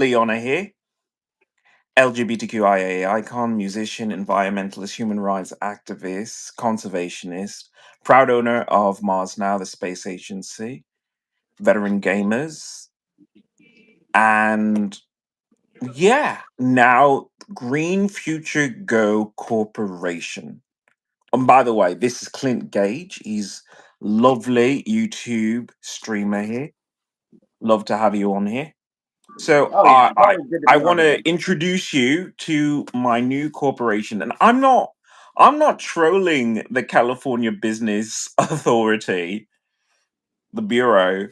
Liana here, LGBTQIA icon, musician, environmentalist, human rights activist, conservationist, proud owner of Mars Now, the space agency, veteran gamers, and yeah, now Green Future Go Corporation. And by the way, this is Clint Gage. He's lovely YouTube streamer here. Love to have you on here. So Oh yeah, it's always good to I be want on to here. introduce you to my new corporation, and I'm not trolling the California Business Authority, the bureau,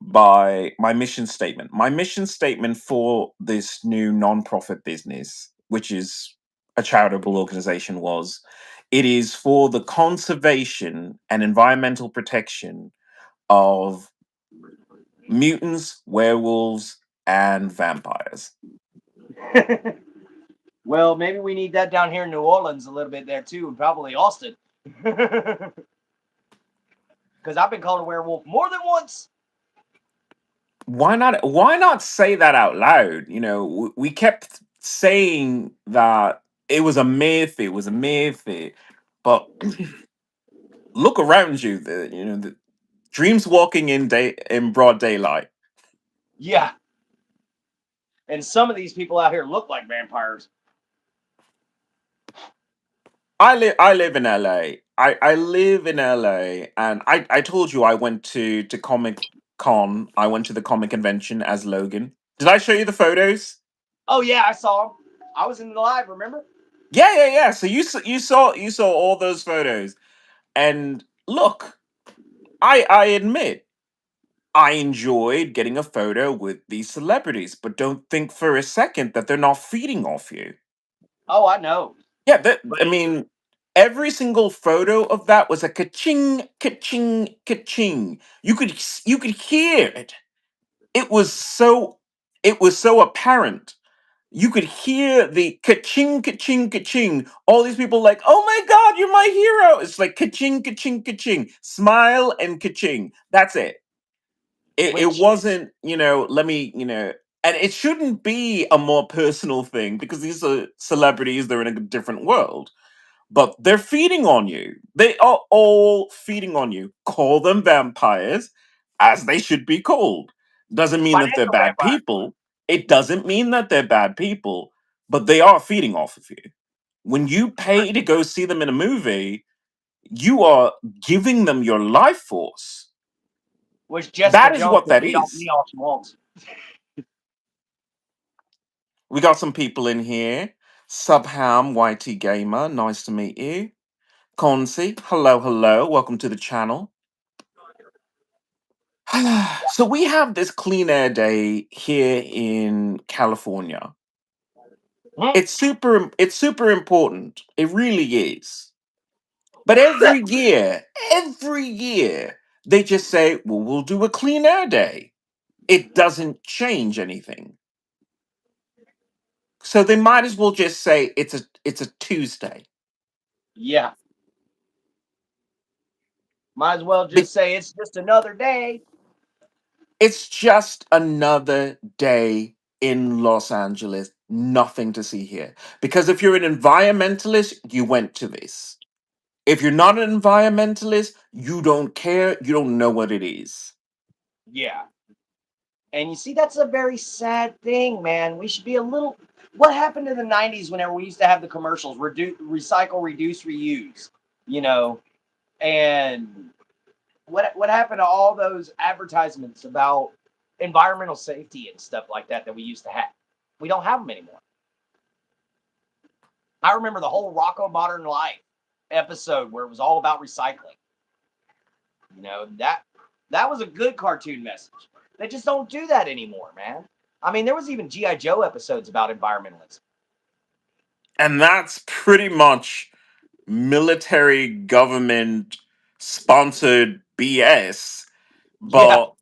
by my mission statement. My mission statement for this new nonprofit business, which is a charitable organization, was it is for the conservation and environmental protection of mutants, werewolves, and vampires. Well, maybe we need that down here in New Orleans a little bit there too, and probably Austin. Because I've been called a werewolf more than once. Why not say that out loud? We kept saying that it was a myth, but look around you. The dreams walking in broad daylight. Yeah, and some of these people out here look like vampires. I live in LA. I live in LA, and I told you I went to Comic Con. I went to the comic convention as Logan. Did I show you the photos? Oh yeah, I saw them. I was in the live. Remember? Yeah. So you saw all those photos, and look, I admit I enjoyed getting a photo with these celebrities, but don't think for a second that they're not feeding off you. Oh, I know. Yeah, But I mean, every single photo of that was a ka-ching, ka-ching, ka-ching. You could hear it. It was so it was so apparent. You could hear the ka-ching, ka-ching, ka-ching. All these people like, oh my god, you're my hero. It's like ka-ching, ka-ching, ka-ching. Smile and ka-ching. That's it. It which wasn't, let me, and it shouldn't be a more personal thing because these are celebrities, they're in a different world, but they're feeding on you. They are all feeding on you. Call them vampires, as they should be called. Doesn't mean that they're financial bad vampire. people. It doesn't mean that they're bad people, but they are feeding off of you. When you pay to go see them in a movie, you are giving them your life force. Which Jessica That is Jones what can that feed off me is. all she wants. We got some people in here. Subham, YT Gamer, nice to meet you. Consi, hello. Welcome to the channel. So we have this clean air day here in California. Hmm? It's super important. It really is. But every year they just say, "Well, we'll do a clean air day." It doesn't change anything. So they might as well just say it's a Tuesday. Yeah, might as well Be- just say it's just another day. It's just another day in Los Angeles. Nothing to see here. Because if you're an environmentalist, you went to this. If you're not an environmentalist, you don't care. You don't know what it is. Yeah. And you see, that's a very sad thing, man. We should be a little. What happened in the 90s whenever we used to have the commercials? Recycle, reduce, reuse, you know? And what happened to all those advertisements about environmental safety and stuff like that we used to have? We don't have them anymore. I remember the whole Rocco Modern Life episode where it was all about recycling. That was a good cartoon message. They just don't do that anymore, man. I mean, there was even GI Joe episodes about environmentalism. And that's pretty much military government sponsored BS. Yeah. But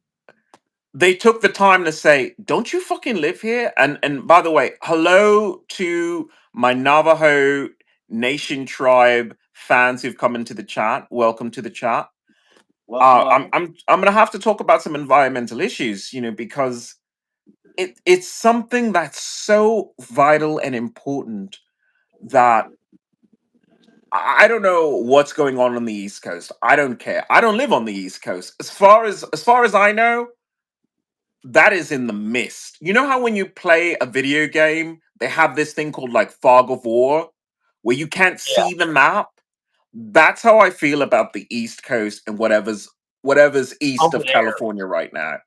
they took the time to say, "Don't you fucking live here?" And by the way, hello to my Navajo Nation tribe fans who've come into the chat. Welcome to the chat. Welcome, I'm welcome. I'm I'm gonna have to talk about some environmental issues, because it's something that's so vital and important that I don't know what's going on the East Coast. I don't care. I don't live on the East Coast. As far as I know, that is in the mist. You know how when you play a video game, they have this thing called like fog of war, where you can't Yeah. see the map? That's how I feel about the East Coast and whatever's east Over of there. California right now.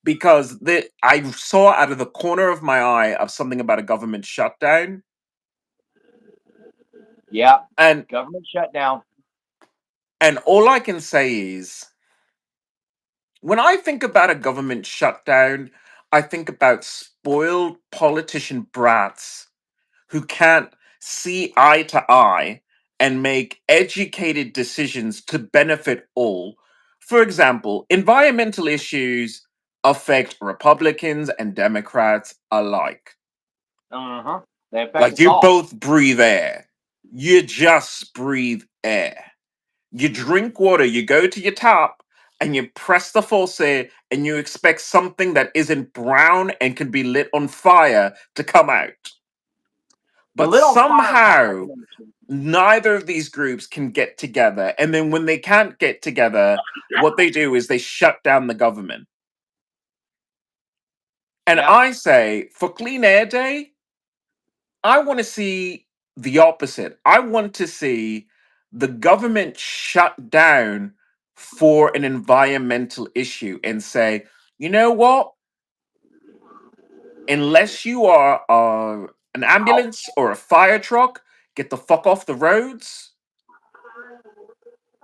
Because I saw out of the corner of my eye of something about a government shutdown, Yeah. and Government shutdown. all I can say is when I think about a government shutdown, I think about spoiled politician brats who can't see eye to eye and make educated decisions to benefit all. For example, environmental issues affect Republicans and Democrats alike. Uh-huh. They affect Like us you all. both breathe air. You just breathe air. You drink water, you go to your tap and you press the faucet and you expect something that isn't brown and can be lit on fire to come out. The But lit on fire part I somehow can understand. neither of these groups can get together. And then when they can't get together, what they do is they shut down the government. And Yeah. I say, for Clean Air Day, I want to see the opposite. I want to see the government shut down for an environmental issue and say, you know what? Unless you are an ambulance or a fire truck, get the fuck off the roads.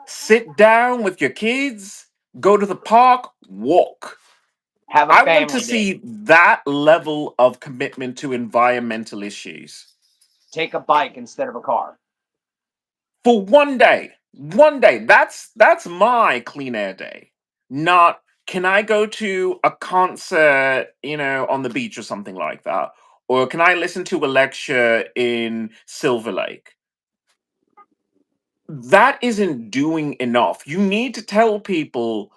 Sit down with your kids, go to the park, walk. Have a I want to family day. see that level of commitment to environmental issues Take a bike instead of a car. for one day. One day. That's my clean air day. Not can I go to a concert, on the beach or something like that? Or can I listen to a lecture in Silver Lake? That isn't doing enough. You need to tell people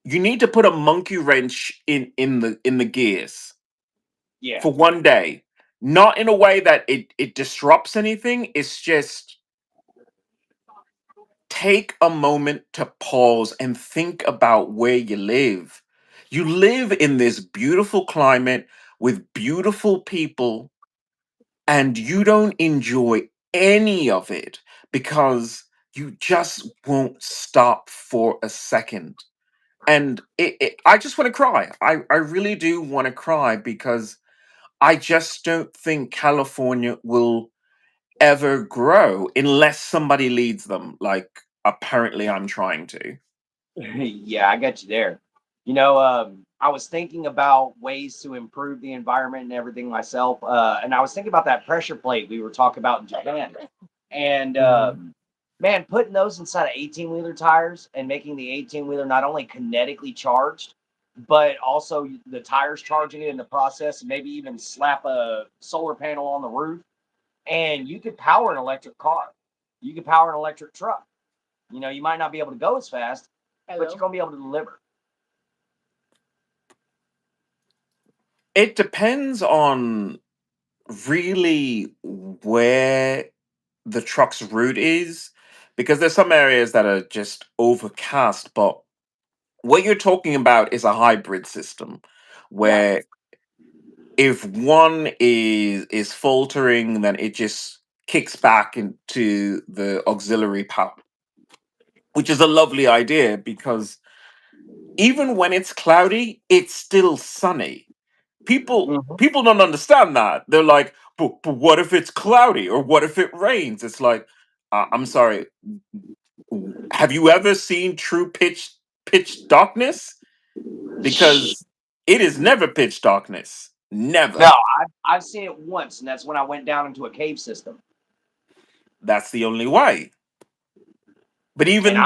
you need to put a monkey wrench in the gears Yeah. for one day, not in a way that it disrupts anything. It's just take a moment to pause and think about where you live. You live in this beautiful climate with beautiful people, and you don't enjoy any of it because you just won't stop for a second. And I just want to cry. I really do want to cry because I just don't think California will ever grow unless somebody leads them, like apparently I'm trying to. Yeah, I got you there. I was thinking about ways to improve the environment and everything myself. And I was thinking about that pressure plate we were talking about in Japan. And Mhm. man, putting those inside of 18-wheeler tires and making the 18-wheeler not only kinetically charged, but also the tires charging it in the process, and maybe even slap a solar panel on the roof. And you could power an electric car. You could power an electric truck. You might not be able to go as fast, but you're Hello. going to be able to deliver. It depends on really where the truck's route is, because there's some areas that are just overcast, but what you're talking about is a hybrid system Yeah. where if one is faltering, then it just kicks back into the auxiliary power, which is a lovely idea because even when it's cloudy, it's still sunny. people Mhm. people don't understand that. They're like, but what if it's cloudy or what if it rains? It's like, I'm sorry, have you ever seen true pitch darkness? Because it is never pitch darkness, No, never. I've seen it once, and that's when I went down into a cave system. That's the only way. But And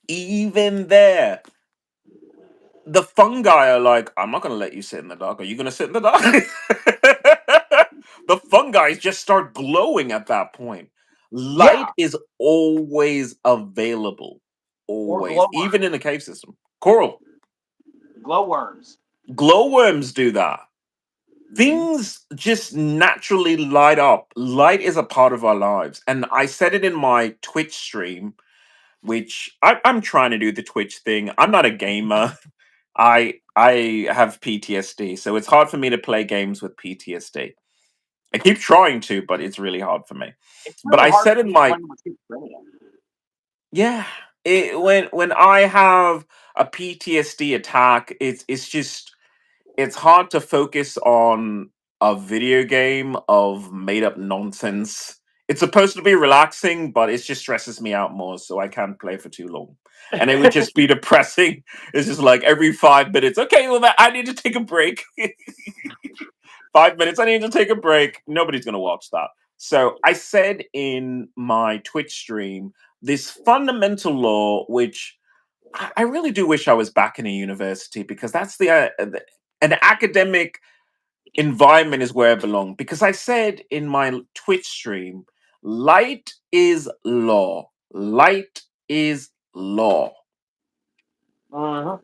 even there, the fungi are like, I'm not going to let you sit in the dark. Are you going to sit in the dark? The fungi just start glowing at that point. yeah, Light is always available, or always, even in the cave system. Coral, glowworms. glowworms do that. Hmm. things just naturally light up. Light is a part of our lives. And I said it in my Twitch stream, which I'm trying to do the Twitch thing. I'm not a gamer. I have PTSD, so it's hard for me to play games with PTSD. I keep trying to, but it's really hard for me. It's But really I hard said for in me to my play with schizophrenia. yeah, when I have a PTSD attack, it's just it's hard to focus on a video game of made up nonsense. It's supposed to be relaxing, but it just stresses me out more, so I can't play for too long. And it would just be depressing. It's just like every 5 minutes. Okay, well, I need to take a break. 5 minutes. I need to take a break. Nobody's gonna watch that. So I said in my Twitch stream this fundamental law, which I really do wish I was back in a university because that's an academic environment is where I belong. Because I said in my Twitch stream, light is law. Light is law. Uh-huh.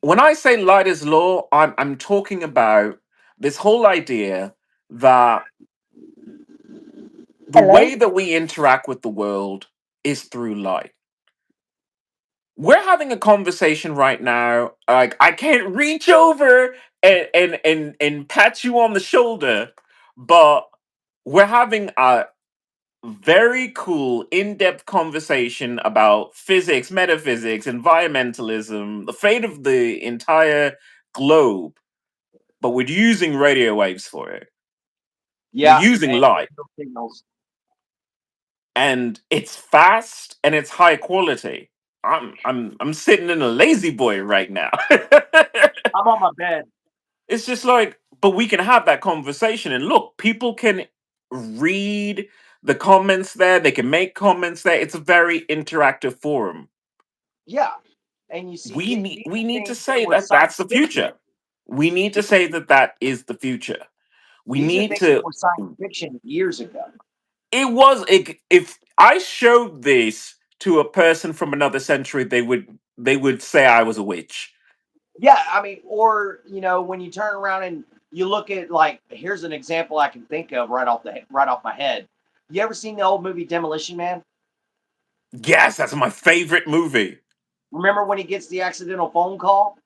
When I say light is law, I'm talking about this whole idea that the Hello? way that we interact with the world is through light. We're having a conversation right now. Like I can't reach over and pat you on the shoulder, but we're having a very cool, in-depth conversation about physics, metaphysics, environmentalism, the fate of the entire globe, but we're using radio waves for it. We're Yeah, using and light, radio signals. and it's fast and it's high quality. I'm sitting in a lazy boy right now. I'm on my bed. It's just like, but we can have that conversation, and look, people can read the comments there. They can make comments there. It's a very interactive forum. Yeah. And you see, these We are need to things that say were that that's science the fiction. future. We need to These, say that that is the future. We these are need things that to. were science fiction years ago. If I showed this to a person from another century, they would say I was a witch. Yeah, I mean, or when you turn around and you look at, like, here's an example I can think of right off my head. You ever seen the old movie Demolition Man? Yes, that's my favorite movie. Remember when he gets the accidental phone call?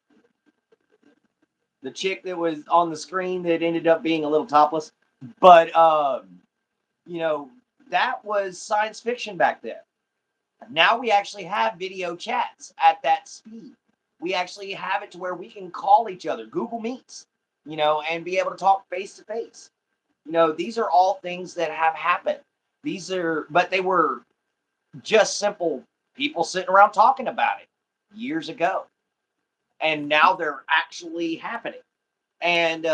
The chick that was on the screen that ended up being a little topless. But you know, that was science fiction back then. Now we actually have video chats at that speed. We actually have it to where we can call each other, Google Meets, and be able to talk face to face. These are all things that have happened. But they were just simple people sitting around talking about it years ago. And now they're actually happening. And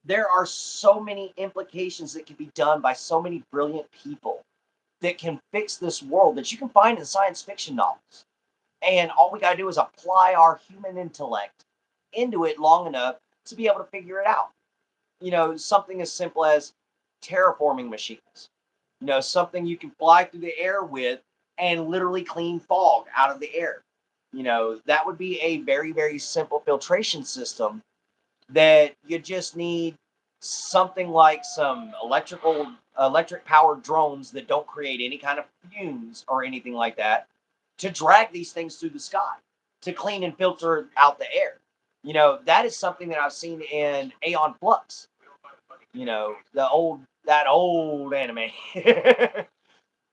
there are so many implications that can be done by so many brilliant people that can fix this world that you can find in science fiction novels. And all we got to do is apply our human intellect into it long enough to be able to figure it out. Something as simple as terraforming machines, something you can fly through the air with and literally clean fog out of the air. That would be a very, very simple filtration system that you just need something like some electric powered drones that don't create any kind of fumes or anything like that to drag these things through the sky to clean and filter out the air. That is something that I've seen in Aeon Flux. That old anime.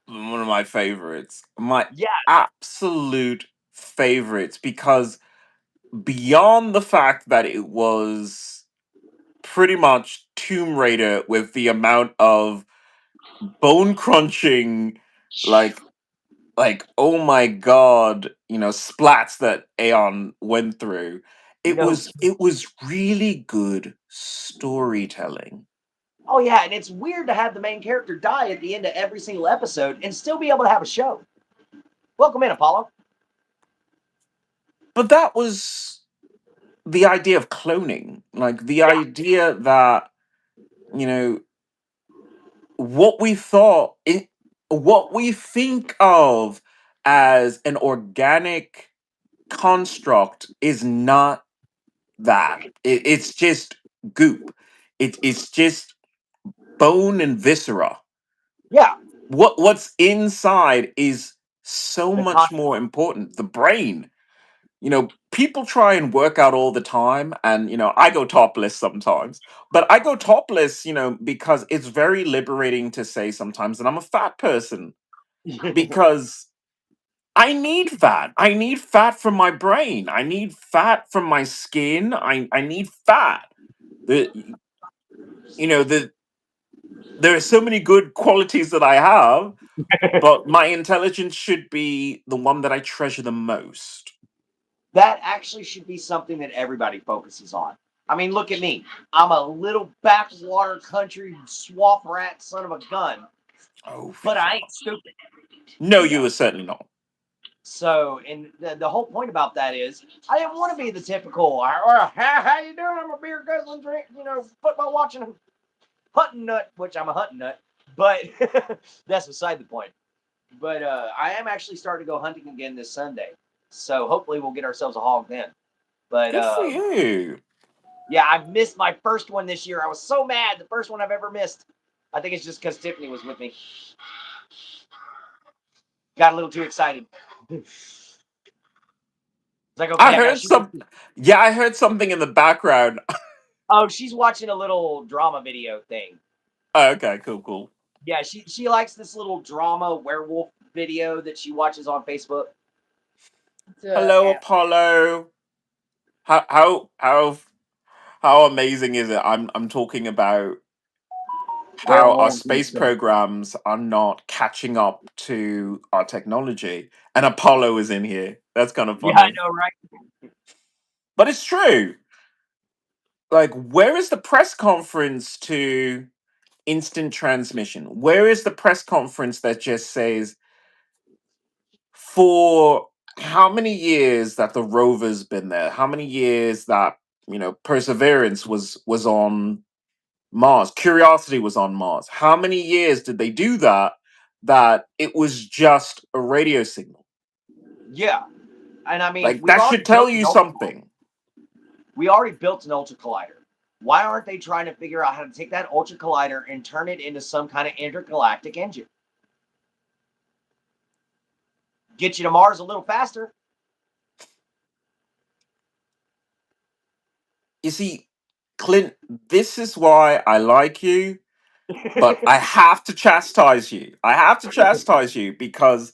One of my favorites. My Yeah, absolute favorites because beyond the fact that it was pretty much Tomb Raider with the amount of bone crunching, like oh my god, splats that Aeon went through. you It know. was it was really good storytelling. Oh yeah, and it's weird to have the main character die at the end of every single episode and still be able to have a show. Welcome in, Apollo. But that was the idea of cloning. Like the Yeah, idea that, you know, what we thought it what we think of as an organic construct is not that. It's just goop. It's just bone and viscera. Yeah, What's inside is so the much more important. The brain. People try and work out all the time, and I go topless sometimes. But I go topless, because it's very liberating to say sometimes that I'm a fat person, because I need fat. I need fat from my brain. I need fat from my skin. I need fat. The the there are so many good qualities that I have, but my intelligence should be the one that I treasure the most. that actually should be something that everybody focuses on. I mean, look at me. I'm a little backwater country swamp rat son of a gun, Oh, but I yeah. ain't stupid. No, You you know. are certainly not. So, and the whole point about that is, I didn't want to be the typical, how you doing? I'm a beer guzzling, drink, football watching, hunting nut, which I'm a hunting nut, but that's beside the point. But I am actually starting to go hunting again this Sunday, so hopefully we'll get ourselves a hog then. But Good for you. yeah, I missed my first one this year. I was so mad. The first one I've ever missed. I think it's just because Tiffany was with me. Got a little too excited. It's like, I okay, I got to heard shoot this. some. Yeah, I heard something in the background. Oh, she's watching a little drama video thing. Oh, okay, cool, cool. Yeah, she likes this little drama werewolf video that she watches on Facebook. Hello, Apollo. How amazing is it? I'm talking about how our Werewolves and space stuff. programs are not catching up to our technology, and Apollo is in here. That's kind of Yeah, I funny, know, right? but it's true. Like, where is the press conference to instant transmission? Where is the press conference that just says, for how many years that the rover's been there? How many years that Perseverance was on Mars? Curiosity was on Mars. How many years did they do that? That it was just a radio signal. Yeah, and I mean, Like, that should tell you something. we already built an ultra collider. Why aren't they trying to figure out how to take that ultra collider and turn it into some kind of intergalactic engine? Get you to Mars a little faster. You see, Clint, this is why I like you, but I have to chastise you. I have to chastise you because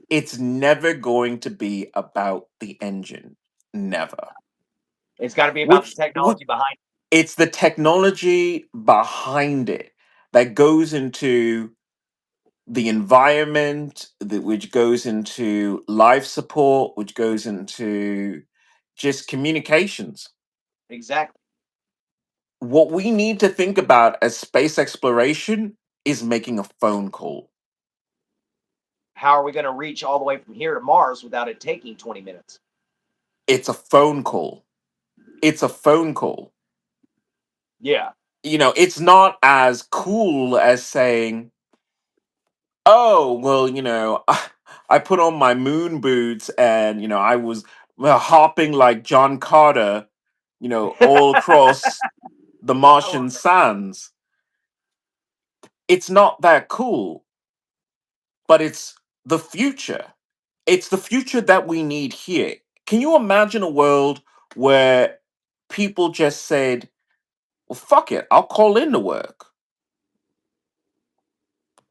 it's never going to be about the engine. Never. It's got to be about the Which technology behind it's the technology behind it that goes into the environment, which goes into life support, which goes into just communications. it. Exactly. What we need to think about as space exploration is making a phone call. How are we going to reach all the way from here to Mars without it taking 20 minutes? It's a phone call. It's a phone call. Yeah. It's not as cool as saying, oh, well, I put on my moon boots and, I was hopping like John Carter, all across the I love Martian it. sands. It's not that cool, but it's the future. It's the future that we need here. Can you imagine a world where people just said, well, fuck it, I'll call in to work.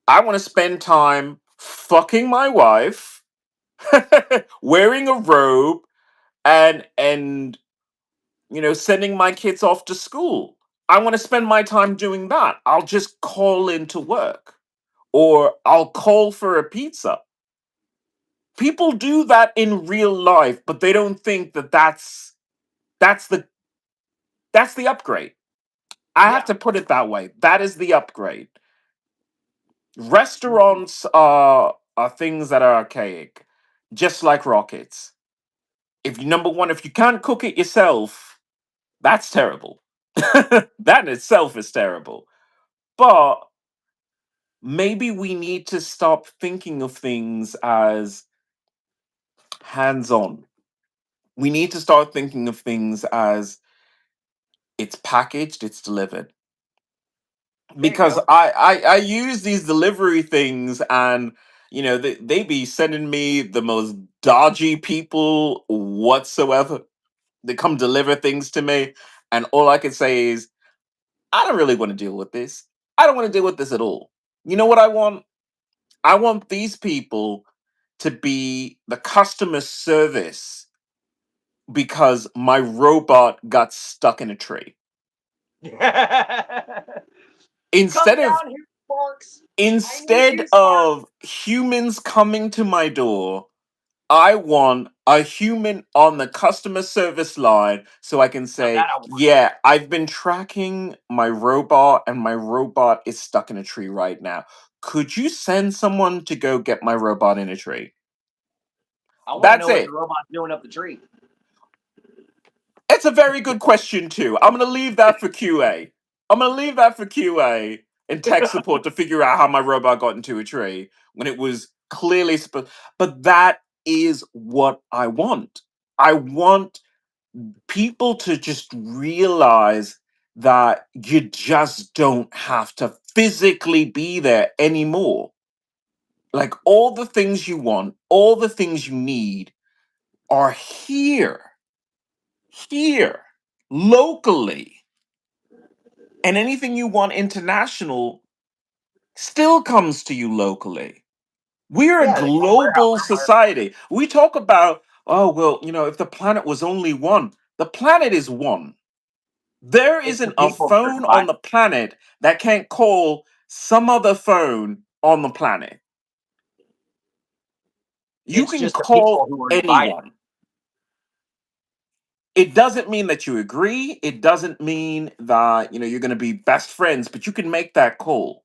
I want to spend time fucking my wife, wearing a robe, and sending my kids off to school. I want to spend my time doing that. I'll just call into work, or I'll call for a pizza. People do that in real life, but they don't think that that's the that's the upgrade. I have Yeah. to put it that way. That is the upgrade. Restaurants are things that are archaic, just like rockets. If you number one, if you can't cook it yourself, that's terrible. That in itself is terrible. But maybe we need to stop thinking of things as hands on. We need to start thinking of things as it's packaged, it's delivered. There you Because go. I use these delivery things, and they be sending me the most dodgy people whatsoever. They come deliver things to me, and all I can say is, I don't really want to deal with this. I don't want to deal with this at all. You know what I want? I want these people to be the customer service because my robot got stuck in a tree. Come Instead of down here, Sparks. I need instead you, Sparks. of humans coming to my door, I want a human on the customer service line so I can Now that say, I want. yeah, I've been tracking my robot and my robot is stuck in a tree right now. Could you send someone to go get my robot in a tree? I want to That's know what the it. robot's doing up the tree. It's a very good question too. I'm gonna leave that for QA. I'm gonna leave that for QA and tech support to figure out how my robot got into a tree when it was clearly supposed. But that is what I want. I want people to just realize that you just don't have to physically be there anymore. Like all the things you want, all the things you need are here, locally. And anything you want international still comes to you locally. We're a Yeah, they got a warehouse global somewhere. society. We talk about, oh, well, if the planet was only one, the planet is one. There It's the isn't a people that are phone on divided. the planet that can't call some other phone on the planet. You It's can just the people call who are divided. anyone. It doesn't mean that you agree. It doesn't mean that you're going to be best friends, but you can make that call.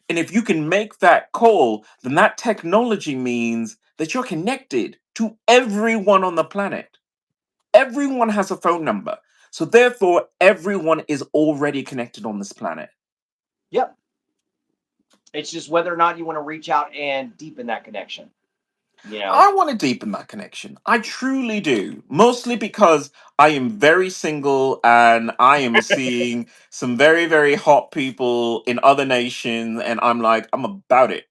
And if you can make that call, then that technology means that you're connected to everyone on the planet. Everyone has a phone number. So therefore, everyone is already connected on this planet. Yep. It's just whether or not you want to reach out and deepen that connection. You know. I want to deepen that connection. I truly do. Mostly because I am very single and I am seeing some very, very hot people in other nations, and I'm like, I'm about it.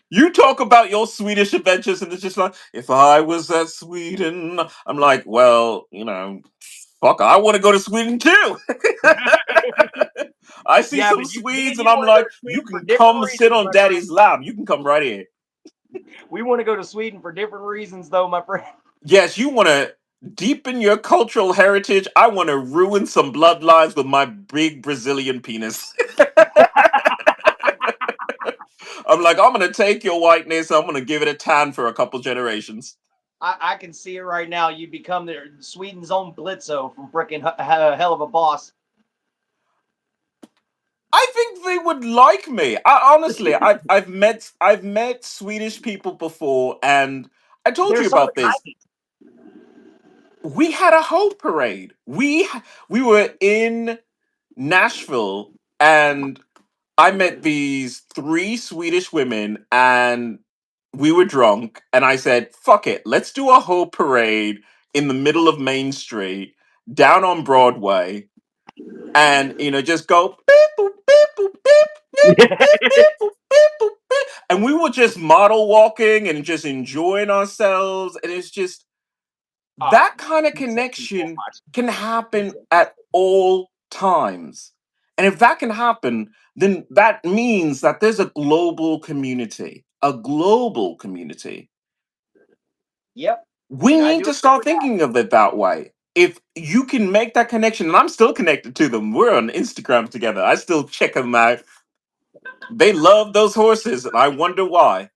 You talk about your Swedish adventures, and it's just like, if I was at Sweden, I'm like, well, fuck, I want to go to Sweden too. I see Yeah, some but me Swedes, and and you I'm want to go like, to you Sweden for can different come sit reasons, on my friend. daddy's lap. You can come right here. We want to go to Sweden for different reasons, though, my friend. Yes, you want to deepen your cultural heritage. I want to ruin some bloodlines with my big Brazilian penis. I'm like, I'm going to take your whiteness, I'm going to give it a tan for a couple generations. I can see it right now. You become Sweden's own Blitzo from frickin' Hell of a Boss. I think they would like me. Honestly, I've met Swedish people before, and I told They're you some of about the this. kindest. We had a hope parade. We were in Nashville, and I met these three Swedish women, and we were drunk, and I said, "Fuck it, let's do a whole parade in the middle of Main Street, down on Broadway, and just go beep boop beep boop beep beep beep beep boop beep boop beep," and we were just model walking and just enjoying ourselves, and it's just Oh, that kind of you said too so connection much. can You happen said too at all times. And if that can happen, then that means that there's a global community. A global community. Yep, We I need do to agree start with that. thinking of it that way. If you can make that connection, and I'm still connected to them, we're on Instagram together. I still check them out. They love those horses, and I wonder why.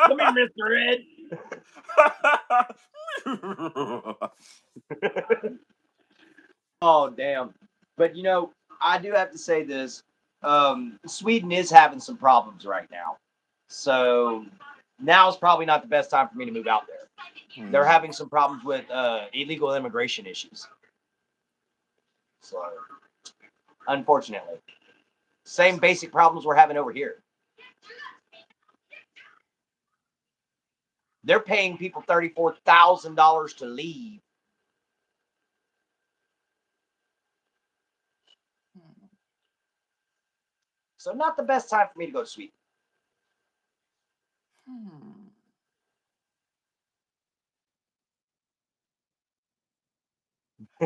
Come here, Mr. Ed. Oh, damn. But I do have to say this. Sweden is having some problems right now. So now is probably not the best time for me to move out there. They're Hmm. having some problems with illegal immigration issues. So unfortunately, same basic problems we're having over here. They're paying people $34,000 to leave. So not the best time for me to go to Sweden. Hmm.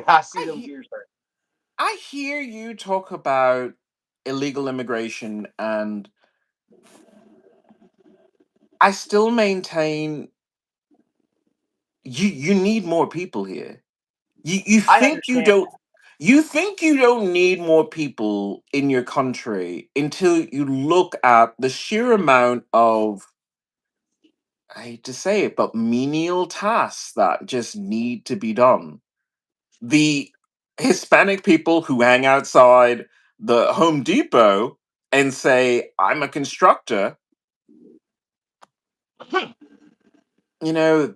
I see I them he- gears hurt. I hear you talk about illegal immigration, and I still maintain you need more people here. You I think you understand. don't you think you don't need more people in your country until you look at the sheer amount of, I hate to say it, but menial tasks that just need to be done. The Hispanic people who hang outside the Home Depot and say, I'm a constructor, you know,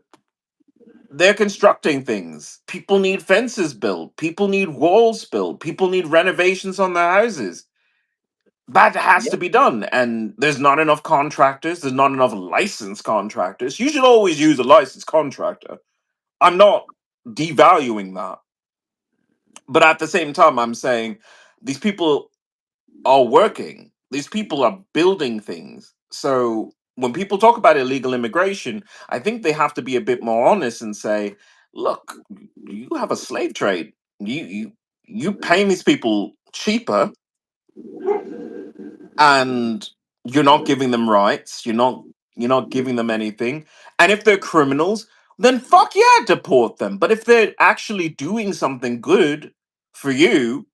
they're constructing things. People need fences built. People need walls built. People need renovations on their houses. That has Yeah. to be done. And there's not enough contractors. There's not enough licensed contractors. You should always use a licensed contractor. I'm not devaluing that. But at the same time, I'm saying these people are working. These people are building things. So when people talk about illegal immigration, I think they have to be a bit more honest and say, look, you have a slave trade. You paying these people cheaper, and you're not giving them rights. You're not giving them anything. And if they're criminals, then fuck yeah, deport them. But if they're actually doing something good for you,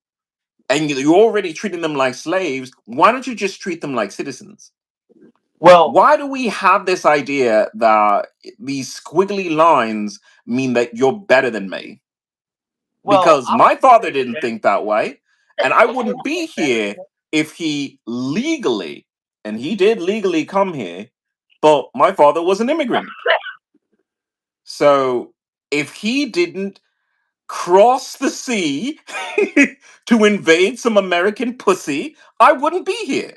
and you're already treating them like slaves, why don't you just treat them like citizens? Well, Why do we have this idea that these squiggly lines mean that you're better than me? well, Because I my wouldn't father say didn't better. think that way, and I I wouldn't wouldn't say be better. here if he legally, and he did legally come here, but my father was an immigrant. So if he didn't cross the sea to invade some American pussy, I wouldn't be here.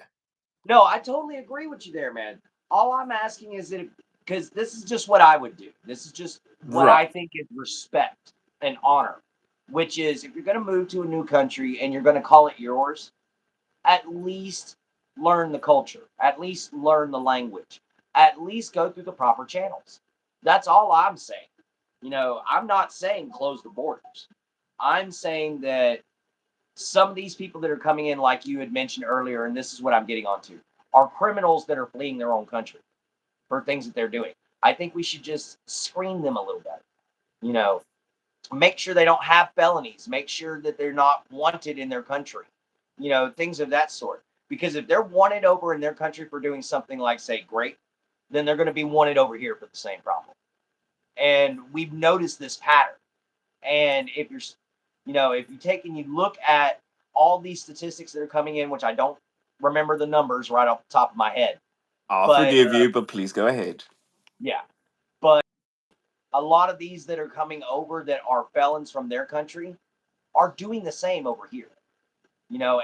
No, I totally agree with you there, man. All I'm asking is that because this is just what I would do. This is just what I Right. think is respect and honor, which is if you're going to move to a new country and you're going to call it yours, at least learn the culture, at least learn the language, at least go through the proper channels. That's all I'm saying. I'm not saying close the borders. I'm saying that some of these people that are coming in, like you had mentioned earlier, and this is what I'm getting onto, are criminals that are fleeing their own country for things that they're doing. I think we should just screen them a little better. You know, make sure they don't have felonies, make sure that they're not wanted in their country, things of that sort. Because if they're wanted over in their country for doing something like, say, great, then they're going to be wanted over here for the same problem. And we've noticed this pattern. And if you take and you look at all these statistics that are coming in, which I don't remember the numbers right off the top of my head, I'll but forgive you, but please go ahead. yeah, but a lot of these that are coming over that are felons from their country are doing the same over here,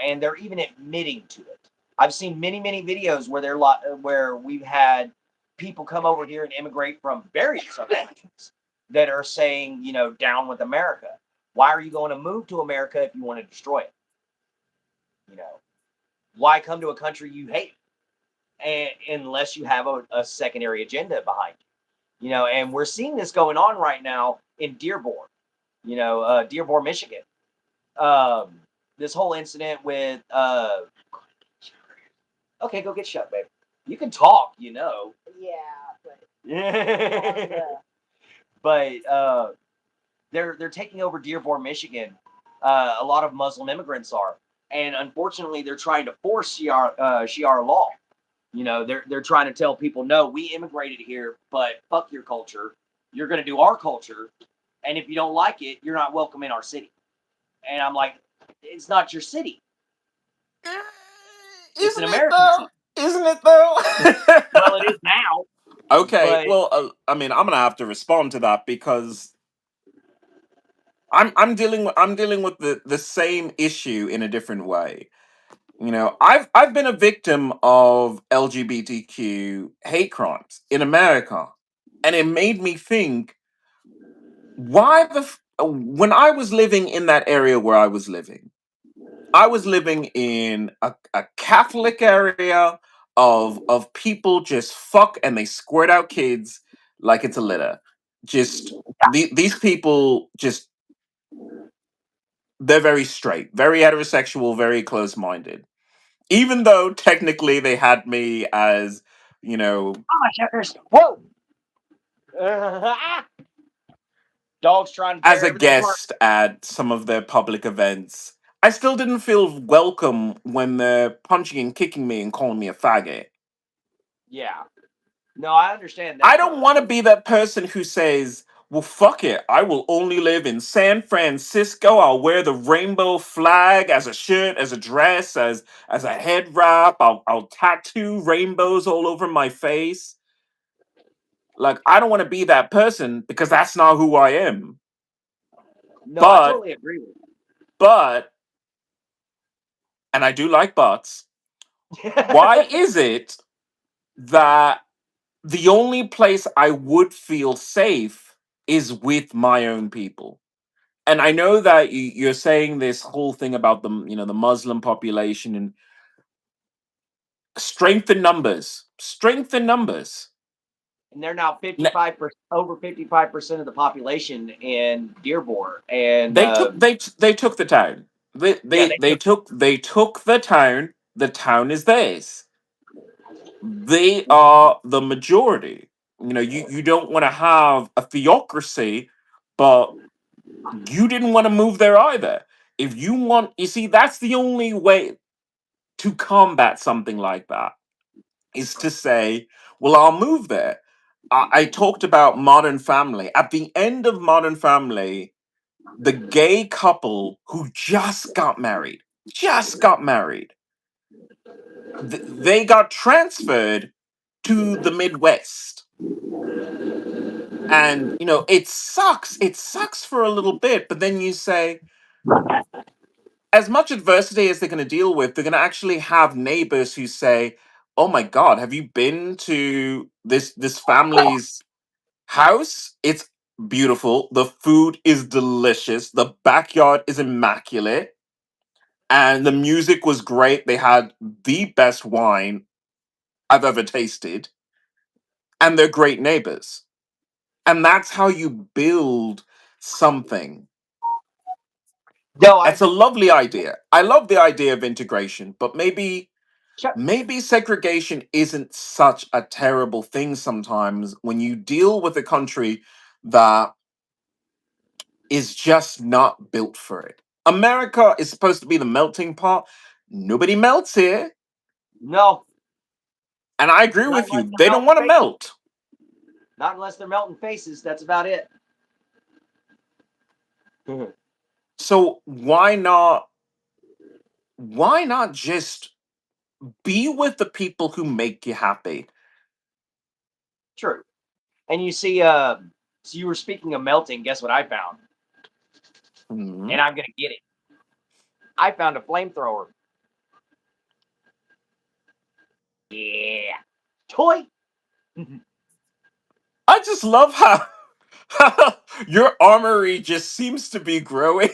and they're even admitting to it. I've seen many, many videos where where we've had people come over here and immigrate from various other countries that are saying, down with America. Why are you going to move to America if you want to destroy it? You know, why come to a country you hate, and unless you have a secondary agenda behind you? And we're seeing this going on right now in Dearborn, Dearborn, Michigan. Um, this whole incident with okay, go get shut, babe. You can talk, Yeah, but they're taking over Dearborn, Michigan. A lot of Muslim immigrants are, and unfortunately, they're trying to force Shiar law. They're trying to tell people, no, we immigrated here, but fuck your culture. You're going to do our culture, and if you don't like it, you're not welcome in our city. And I'm like, it's not your city. Eh, It's an Isn't it American though? city. Isn't it though? Well, it is now, Okay, but well, I mean, I'm gonna have to respond to that because I'm dealing with the same issue in a different way. I've been a victim of LGBTQ hate crimes in America, and it made me think, why when I was living in that area where I was living in a Catholic area of people just fuck and they squirt out kids like it's a litter. Just these people just, they're very straight, very heterosexual, very close minded. Even though technically they had me as, you know, Oh my checkers! Whoa! Dogs trying to as tear a everything apart. guest at some of their public events, I still didn't feel welcome when they're punching and kicking me and calling me a faggot. Yeah. No, I understand I that don't part. want to be that person who says, well, fuck it. I will only live in San Francisco. I'll wear the rainbow flag as a shirt, as a dress, as a head wrap. I'll tattoo rainbows all over my face. Like, I don't want to be that person because that's not who I am. No, I But, totally agree with but, and I do like butts. you. Why is it that the only place I would feel safe is with my own people? And I know that you're saying this whole thing about the, the Muslim population and strength in numbers. And they're now N- 55%, over 55% of the population in Dearborn. And They took they took the town. They yeah, they they took they took the town. The town is theirs. They are the majority. You don't want to have a theocracy, but you didn't want to move there either. If you want, you see, that's the only way to combat something like that, is to say, well, I'll move there. I talked about Modern Family. At the end of Modern Family, the gay couple who just got married, they got transferred to the Midwest. And, it sucks. It sucks for a little bit, but then you say, as much adversity as they're going to deal with, they're going to actually have neighbors who say, "Oh my God, have you been to this family's house? It's beautiful. The food is delicious. The backyard is immaculate, and the music was great. They had the best wine I've ever tasted, and they're great neighbors." And that's how you build something. no, I It's a lovely idea. I love the idea of integration, but maybe segregation isn't such a terrible thing sometimes when you deal with a country that is just not built for it. America is supposed to be the melting pot. Nobody melts here. no, And I agree not with unless you. they're They don't melting want to faces. melt. Not unless they're melting faces. That's about it. So why not just be with the people who make you happy? True. And you see, so you were speaking of melting. Guess what I found? Mhm. And I'm gonna get it. I found a flamethrower. Yeah, toy. I just love how your armory just seems to be growing.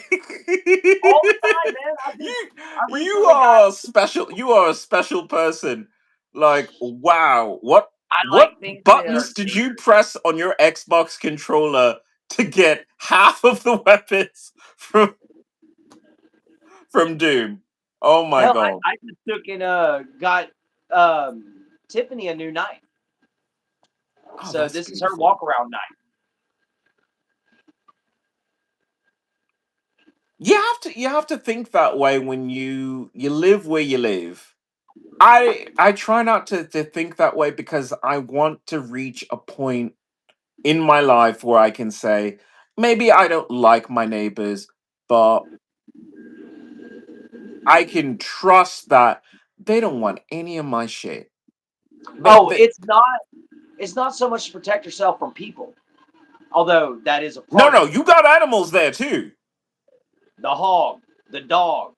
All the time, man. you I you recently got. are special. You are a special person. Like, wow, I what like things that are buttons did you dangerous. press on your Xbox controller to get half of the weapons from Doom? Oh my Hell, god. I just took and got Tiffany a new knife. Oh, So that's this is her beautiful. walk around knife. You have to think that way when you live where you live. I try not to think that way because I want to reach a point in my life where I can say, maybe I don't like my neighbors, but I can trust that they don't want any of my shit. Oh, They it's not so much to protect yourself from people, although that is a No, part no, of it. you got animals there too. The hog, the dog,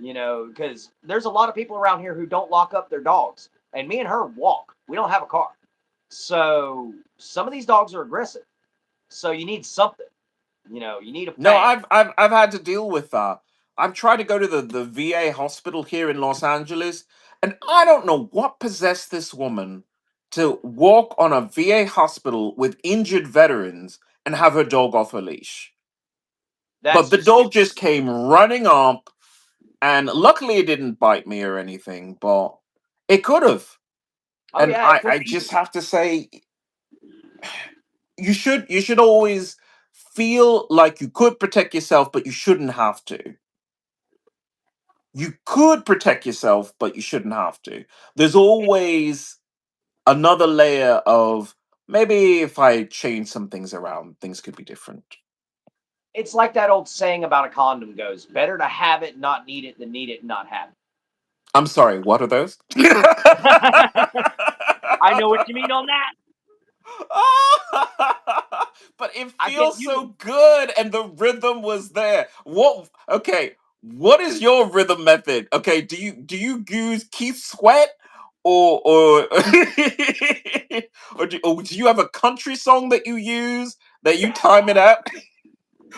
because there's a lot of people around here who don't lock up their dogs. And me and her walk. We don't have a car. So some of these dogs are aggressive. So you need something. You need a No, fan. I've had to deal with that. I've tried to go to the VA hospital here in Los Angeles, and I don't know what possessed this woman to walk on a VA hospital with injured veterans and have her dog off her leash. But That's the just dog stupid. just came running up, and luckily it didn't bite me or anything, but it could have. Oh And yeah, it I, could I have just easily. have to say, you should always feel like you could protect yourself, but you shouldn't have to. You could protect yourself, but you shouldn't have to. There's always another layer of maybe if I change some things around, things could be different. It's like that old saying about a condom goes, better to have it, not need it, than need it and not have I'm sorry, what are those? it. I know what you mean on that. But it I can feels you so good and the rhythm was there. What is your rhythm method? Okay, do you use Keith Sweat or or do you have a country song that you use that you time it out?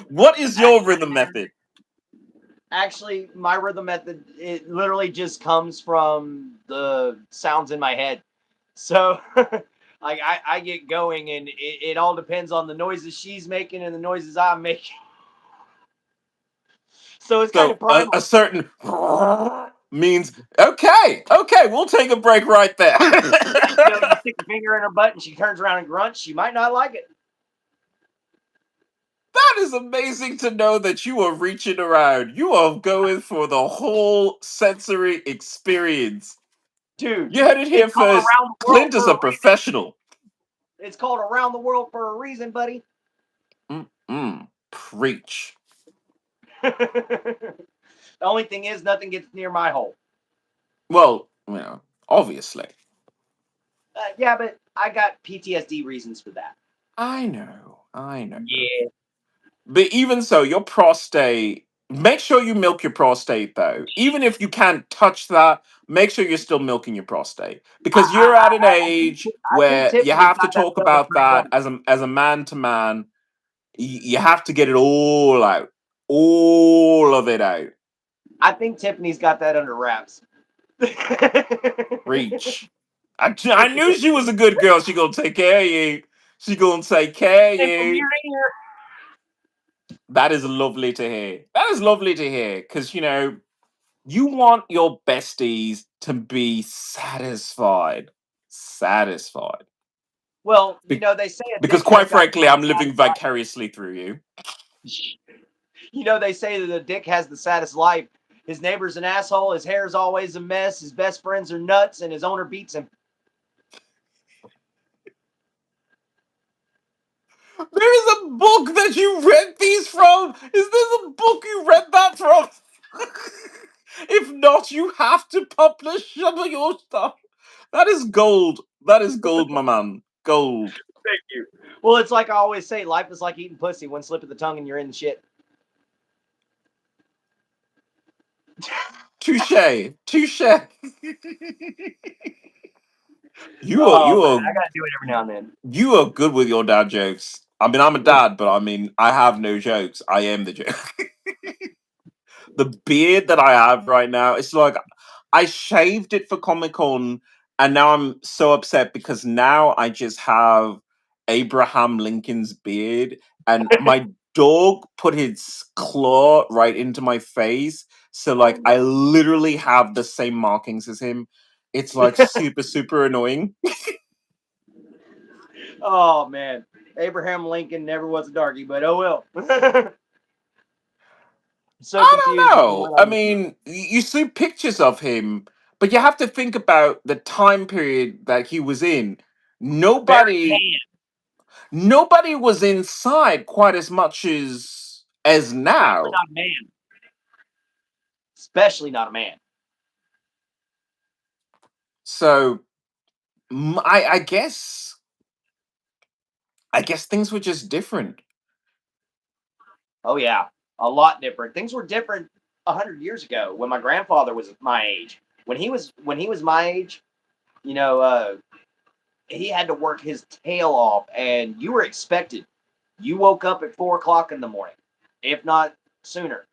What is your rhythm method? actually my rhythm method, it literally just comes from the sounds in my head. So like I get going and it all depends on the noises she's making and the noises I'm making. So it's kind of So a primal. certain means okay, we'll take a break right there. Yeah, you stick your finger in her butt and she turns around and grunts, she might not like it. That is amazing to know that you are reaching around. You are going for the whole sensory experience. Dude, You heard it here it's called first. around the world Clint is for a a reason. professional. It's called around the world for a reason, buddy. Preach. The only thing is, nothing gets near my hole. Well, obviously. Yeah, but I got PTSD reasons for that. I know. I know. Yeah. But even so, your prostate, make sure you milk your prostate though. Even if you can't touch that, make sure you're still milking your prostate because you're at an age I think where you Tiffany's have to got that talk stuff under about that control. as a man to man. You have to get it all out, all of it out. I think Tiffany's got that under wraps. Reach. I knew she was a good girl. She gonna take care of you. She gonna take care of And from you. year to year, That is lovely to hear. That is lovely to hear because you want your besties to be satisfied. Satisfied. well, Be- they say a because dick has quite got frankly, I'm the living saddest life. vicariously through you. They say that a dick has the saddest life. His neighbor's an asshole. His hair's always a mess. His best friends are nuts, and his owner beats him. There is a book that you read these from. Is there a book you read that from? If not, you have to publish some of your stuff. That is gold. That is gold, my man. Gold. Thank you. Well, it's like I always say, life is like eating pussy. One slip of the tongue and you're in the shit. Touche. Touche. you are Oh you man, are I gotta do it every now and then. you are good with your dad jokes. I mean, I'm a dad, but I mean, I have no jokes. I am the joke. The beard that I have right now, it's like I shaved it for Comic Con, and now I'm so upset because now I just have Abraham Lincoln's beard, and my dog put his claw right into my face. So Oh like I no. literally have the same markings as him. It's like super, super annoying. Oh man, Abraham Lincoln never was a darky, but oh well. So I don't confused as to know. what I I'm looking at. mean, you see pictures of him, but you have to think about the time period that he was in. Very Nobody, tan, nobody was inside quite as much as especially now. not a man. Especially not a man. So I guess things were just different. Oh yeah, a lot different. Things were different 100 years ago when my grandfather was my age. When he was my age, you know, he had to work his tail off, and you were expected. You woke up at 4 o'clock in the morning, if not sooner.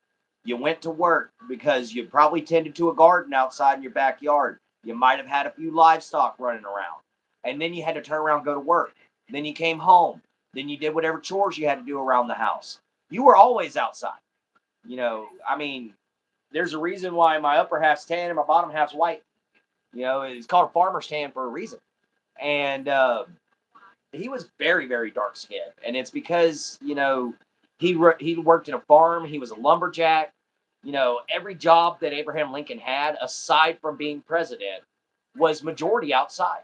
You went to work because you probably tended to a garden outside in your backyard. You might have had a few livestock running around. And then you had to turn around and go to work. Then you came home. Then you did whatever chores you had to do around the house. You were always outside. I mean, there's a reason why my upper half's tan and my bottom half's white. It's called a farmer's tan for a reason. And he was very, very dark skinned, and it's because he worked in a farm. He was a lumberjack. Every job that Abraham Lincoln had, aside from being president, was majority outside,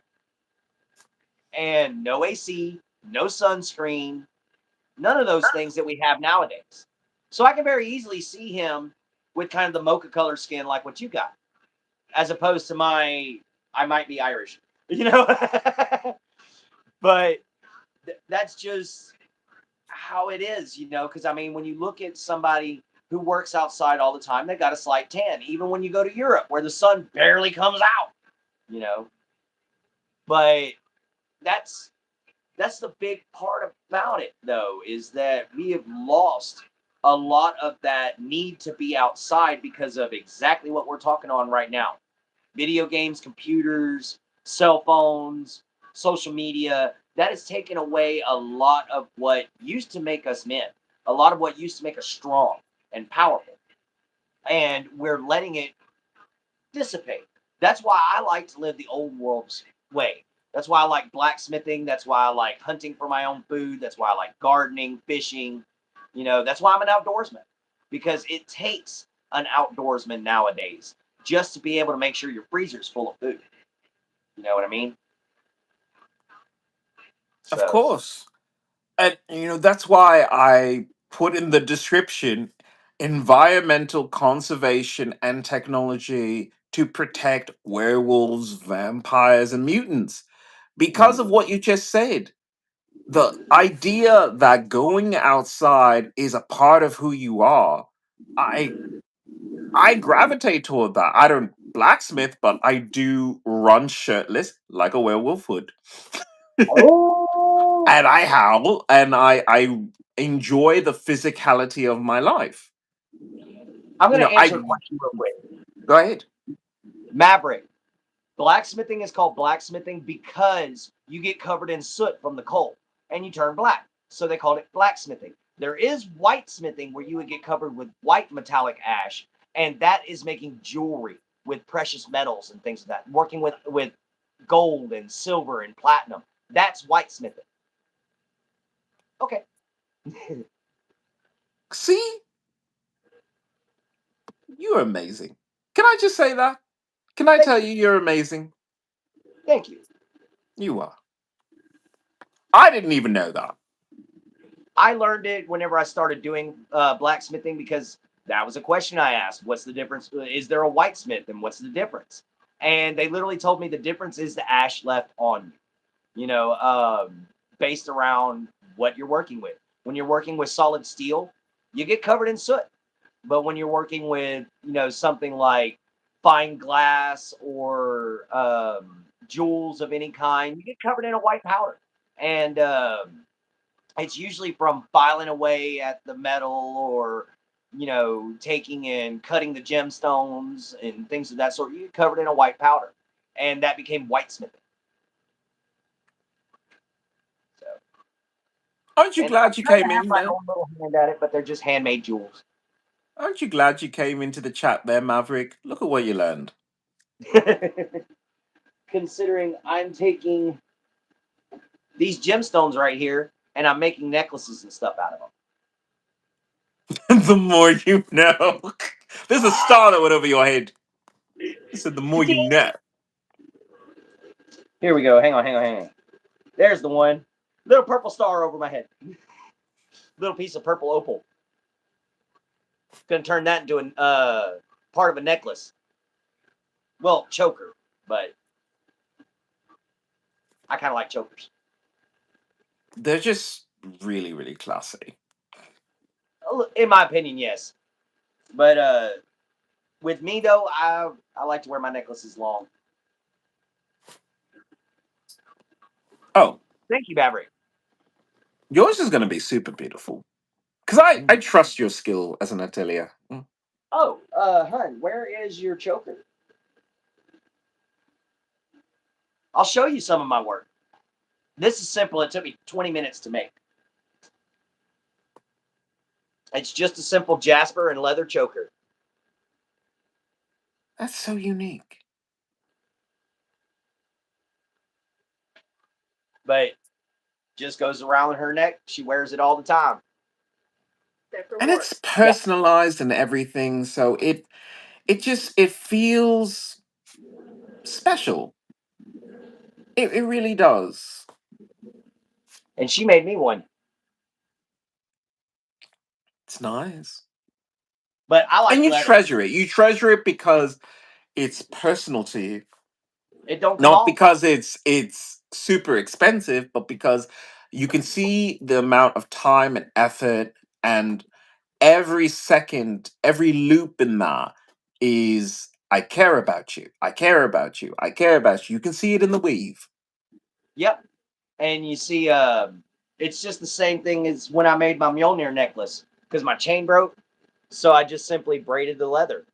and no AC, no sunscreen, none of those things that we have nowadays. So I can very easily see him with kind of the mocha color skin like what you got, as opposed to I might be Irish, but that's just how it is, because I mean, when you look at somebody who works outside all the time, they got a slight tan, even when you go to Europe where the sun barely comes out, you know. But that's that's the big part about it, though, is that we have lost a lot of that need to be outside because of exactly what we're talking on right now: video games, computers, cell phones, social media. That has taken away a lot of what used to make us men, a lot of what used to make us strong and powerful. And we're letting it dissipate. That's why I like to live the old world's way. That's why I like blacksmithing. That's why I like hunting for my own food. That's why I like gardening, fishing. That's why I'm an outdoorsman, because it takes an outdoorsman nowadays just to be able to make sure your freezer's full of food. You know what I mean? Of So, course. And that's why I put in the description environmental conservation and technology to protect werewolves, vampires, and mutants. Because of mm, what you just said, the idea that going outside is a part of who you are, I I gravitate toward that. I don't blacksmith, but I do run shirtless like a werewolf would. oh, And I howl and I enjoy the physicality of my life. I'm going to answer a I question real quick. go ahead. Maverick, blacksmithing is called blacksmithing because you get covered in soot from the coal and you turn black. So they called it blacksmithing. There is whitesmithing where you would get covered with white metallic ash, and that is making jewelry with precious metals and things like that. Working with gold and silver and platinum. That's whitesmithing. Okay. See, you're amazing. Can I just say that? Can I Thank tell you. you you're amazing? Thank you. You are. I didn't even know that. I learned it whenever I started doing blacksmithing because that was a question I asked. What's the difference? Is there a whitesmith, and what's the difference? And they literally told me the difference is the ash left on you. Based around what you're working with. When you're working with solid steel, you get covered in soot. But when you're working with something like fine glass or jewels of any kind, you get covered in a white powder. And it's usually from filing away at the metal or taking and cutting the gemstones and things of that sort. You get covered in a white powder, and that became whitesmithing. So, Aren't you and I glad you kind came of have in my there? own little hand at it, but they're just handmade jewels. Aren't you glad you came into the chat there, Maverick? Look at what you learned. Considering I'm taking these gemstones right here and I'm making necklaces and stuff out of them. The more you know. There's a star that went over your head. I said, the more you know. Here we go. Hang on, hang on, hang on. There's the one. Little purple star over my head. Little piece of purple opal. Gonna turn that into a part of a necklace. Well, choker, but I kind of like chokers. They're just really, really classy. In my opinion, yes. But with me though, I like to wear my necklaces long. Oh, Thank you, Maverick. yours is going to be super beautiful. Because I trust your skill as an atelier. Mm. Oh, hun, where is your choker? I'll show you some of my work. This is simple. It took me 20 minutes to make. It's just a simple jasper and leather choker, That's so unique. but just goes around her neck. She wears it all the time. And it's Yeah. personalized and everything, so it feels special. It really does. And she made me one. It's nice. But I And like you leather. treasure it. You treasure it because it's personal to you. It don't come Not off. because it's super expensive, but because you can see the amount of time and effort, and every second, every loop in that is I care about you. I care about you. I care about you. You can see it in the weave. Yep. And you see, it's just the same thing as when I made my Mjolnir necklace because my chain broke. So I just simply braided the leather,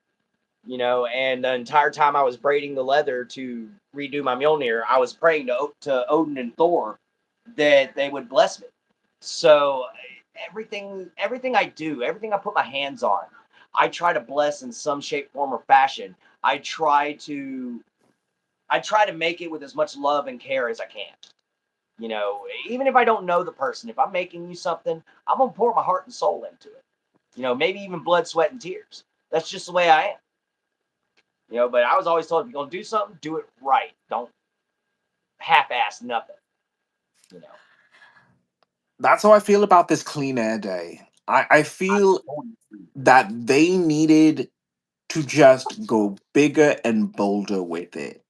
and the entire time I was braiding the leather to redo my Mjolnir, I was praying to Odin and Thor that they would bless me. So everything I do, everything I put my hands on, I try to bless in some shape, form, or fashion. I try to I try to make it with as much love and care as I can. Even if I don't know the person, if I'm making you something, I'm gonna pour my heart and soul into it. Maybe even blood, sweat, and tears. That's just the way I am. But I was always told if you're gonna do something, do it right. Don't half-ass nothing. You know. That's how I feel about this clean air day. I feel that they needed to just go bigger and bolder with it.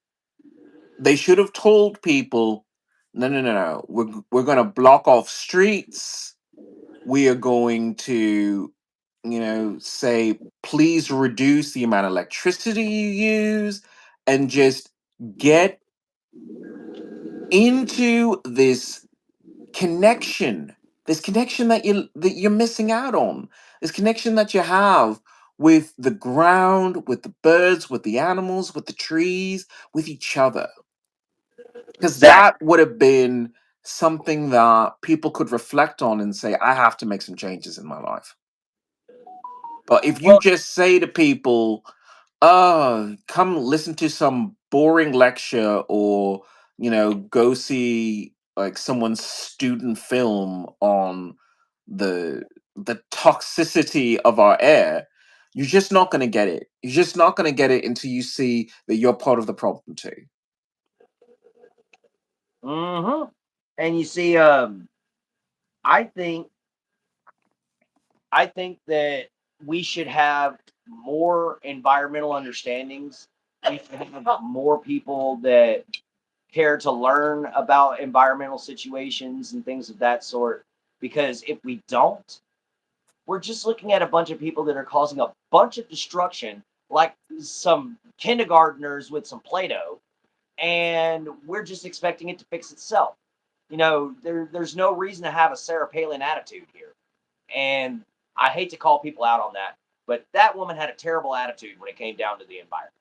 They should have told people, no, no, no, no. We're going to block off streets. We are going to, say, please reduce the amount of electricity you use, and just get into connection this connection that you're missing out on, this connection that you have with the ground, with the birds, with the animals, with the trees, with each other, because Exactly. that would have been something that people could reflect on and say, I have to make some changes in my life. But if you Well, just say to people, oh, come listen to some boring lecture, or, go see like someone's student film on the the toxicity of our air, you're just not going to get it. You're just not going to get it until you see that you're part of the problem too. and you see, I think I think that we should have more environmental understandings. We should have more people that care to learn about environmental situations and things of that sort. Because if we don't, we're just looking at a bunch of people that are causing a bunch of destruction, like some kindergartners with some Play-Doh, and we're just expecting it to fix itself. There's no reason to have a Sarah Palin attitude here. And I hate to call people out on that, but that woman had a terrible attitude when it came down to the environment.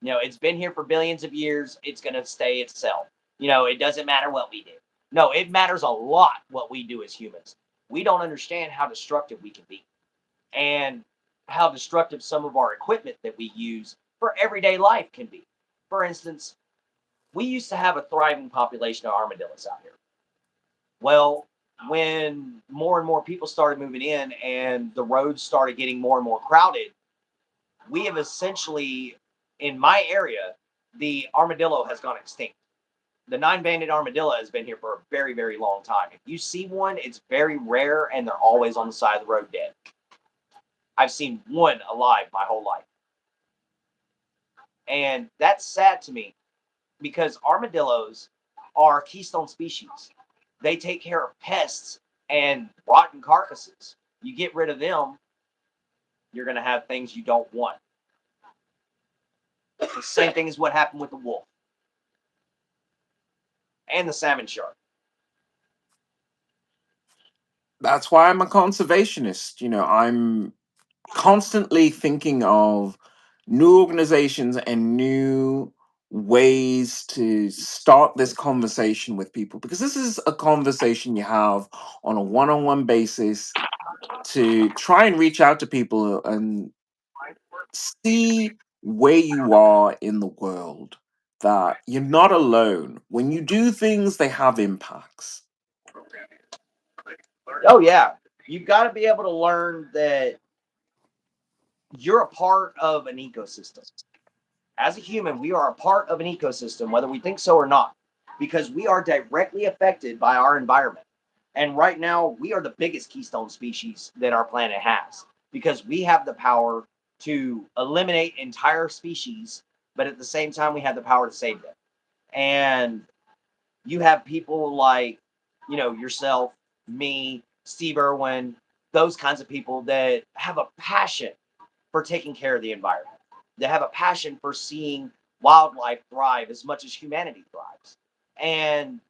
It's been here for billions of years. It's going to stay itself. It doesn't matter what we do. No, it matters a lot what we do as humans. We don't understand how destructive we can be and how destructive some of our equipment that we use for everyday life can be. For instance, we used to have a thriving population of armadillos out here. Well, when more and more people started moving in and the roads started getting more and more crowded, we have essentially, in my area, the armadillo has gone extinct. The nine-banded armadillo has been here for a very, very long time. If you see one, it's very rare and they're always on the side of the road dead. I've seen one alive my whole life. And that's sad to me because armadillos are keystone species. They take care of pests and rotten carcasses. You get rid of them, you're going to have things you don't want. The same thing as what happened with the wolf. and the salmon shark. That's why I'm a conservationist. I'm constantly thinking of new organizations and new ways to start this conversation with people, because this is a conversation you have on a one-on-one basis to try and reach out to people and see where you are in the world, that you're not alone. When you do things, they have impacts. Oh yeah, you've got to be able to learn that you're a part of an ecosystem. As a human, we are a part of an ecosystem, whether we think so or not, because we are directly affected by our environment. And right now, we are the biggest keystone species that our planet has, because we have the power to eliminate entire species, but at the same time, we have the power to save them. And you have people like, yourself, me, Steve Irwin, those kinds of people that have a passion for taking care of the environment. They have a passion for seeing wildlife thrive as much as humanity thrives. And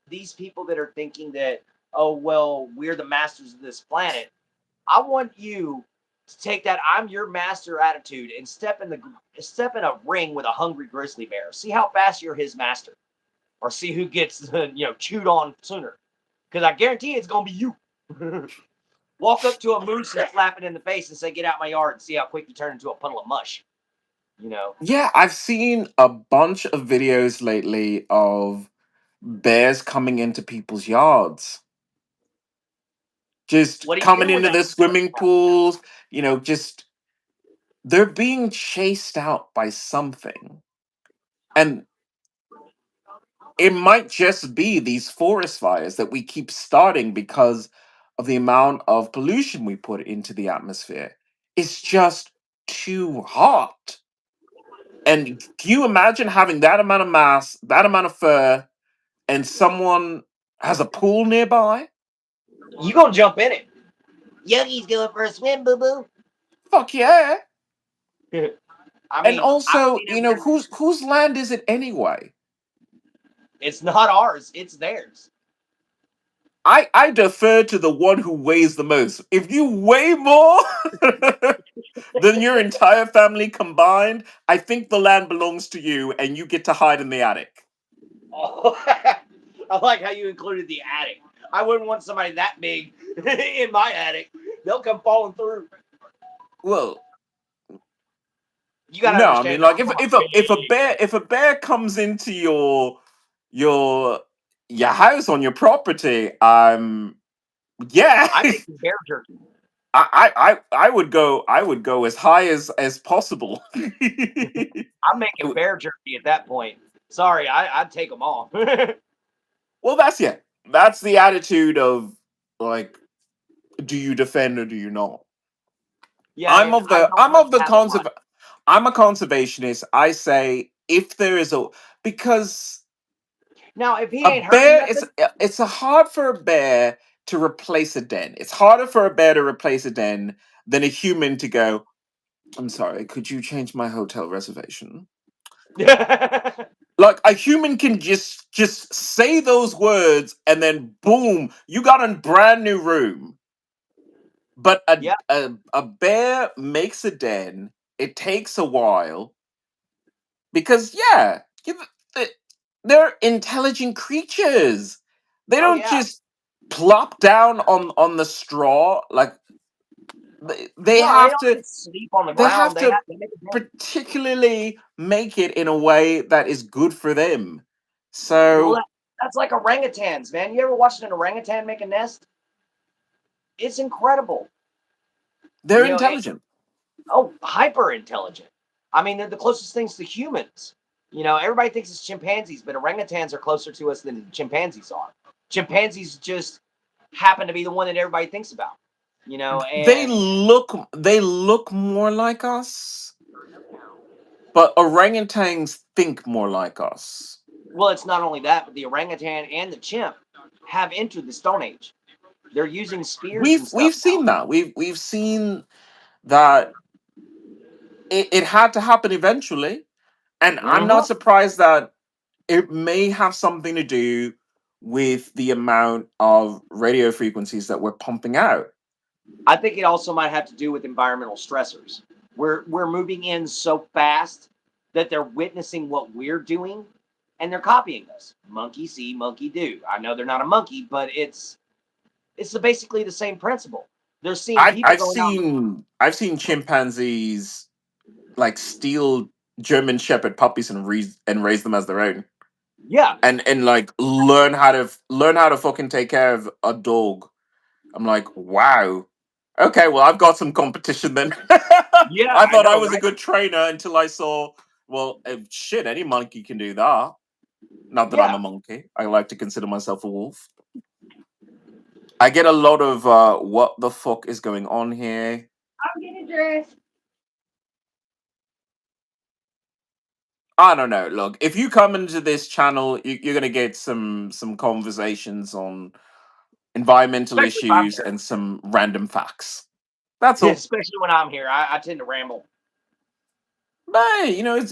these people that are thinking that, oh, well, we're the masters of this planet, I want you to take that I'm your master attitude and step in a ring with a hungry grizzly bear. See how fast you're his master, or see who gets chewed on sooner. Because I guarantee it's gonna be you. Walk up to a moose and slap it in the face and say, "Get out my yard," and see how quick you turn into a puddle of mush. You know Yeah, I've seen a bunch of videos lately of bears coming into people's yards, just what do you coming do when into that? the swimming pools, just they're being chased out by something. And it might just be these forest fires that we keep starting because of the amount of pollution we put into the atmosphere. It's just too hot. And can you imagine having that amount of mass, that amount of fur, and someone has a pool nearby? You gonna jump in it? Yogi's going for a swim, boo boo. Fuck yeah. I And mean, I don't also, mean every. whose land is it anyway? It's not ours. It's theirs. I defer to the one who weighs the most. If you weigh more than your entire family combined, I think the land belongs to you and you get to hide in the attic. Oh, I like how you included the attic. I wouldn't want somebody that big in my attic. They'll come falling through. Well, You got to no, I mean, understand, like, I'm a if a bear comes into your your house on your property, yeah, I make bear jerky. I would go as high as possible. I'm making bear jerky at that point. Sorry, I'd take them all. Well, that's, yeah. That's the attitude of, like, do you defend or do you not? Yeah, and I don't I'm let of them the have a lot. I'm a conservationist. I say if there is a because Now, if he a ain't hurting bear, nothing, it's a hard for a bear to replace a den. It's harder for a bear to replace a den than a human to go, I'm sorry, could you change my hotel reservation? Like, a human can just say those words and then boom, you got a brand new room. But yeah, a bear makes a den. It takes a while because, yeah, they- they're intelligent creatures. They oh don't yeah, just plop down on the straw. Like, they no, they have don't to just sleep on the they ground. have They to have to make a bed. particularly make it in a way that is good for them. Well, So that's like orangutans, man. You ever watched an orangutan make a nest? It's incredible. they're You know, intelligent. hyper intelligent. I mean, they're the closest things to humans. Everybody thinks it's chimpanzees, but orangutans are closer to us than chimpanzees are. Chimpanzees just happen to be the one that everybody thinks about. And They look more like us, but orangutans think more like us. well, it's not only that, but the orangutan and the chimp have entered the Stone Age. They're using spears and stuff We've seen that. We've seen that it had to happen eventually. And I'm now. not surprised that it may have something to do with the amount of radio frequencies that we're pumping out. I think it also might have to do with environmental stressors. We're moving in so fast that they're witnessing what we're doing and they're copying us. Monkey see, monkey do. I know they're not a monkey, but it's basically the same principle. They're seeing people I've going out. seen chimpanzees like steal German Shepherd puppies and raise them as their own, Yeah, and like learn how to fucking take care of a dog. I'm like, wow. Okay, well, I've got some competition then. yeah, I I thought I know, was a right? good trainer until I saw, well, shit, any monkey can do that. Not that I'm Yeah, a monkey. I like to consider myself a wolf. I get a lot of what the fuck is going on here? I'm getting dressed. I don't know. Look, if you come into this channel, you're gonna get some conversations on environmental Especially if I'm issues and some random facts. That's here. all. Especially when I'm here. I tend to ramble. But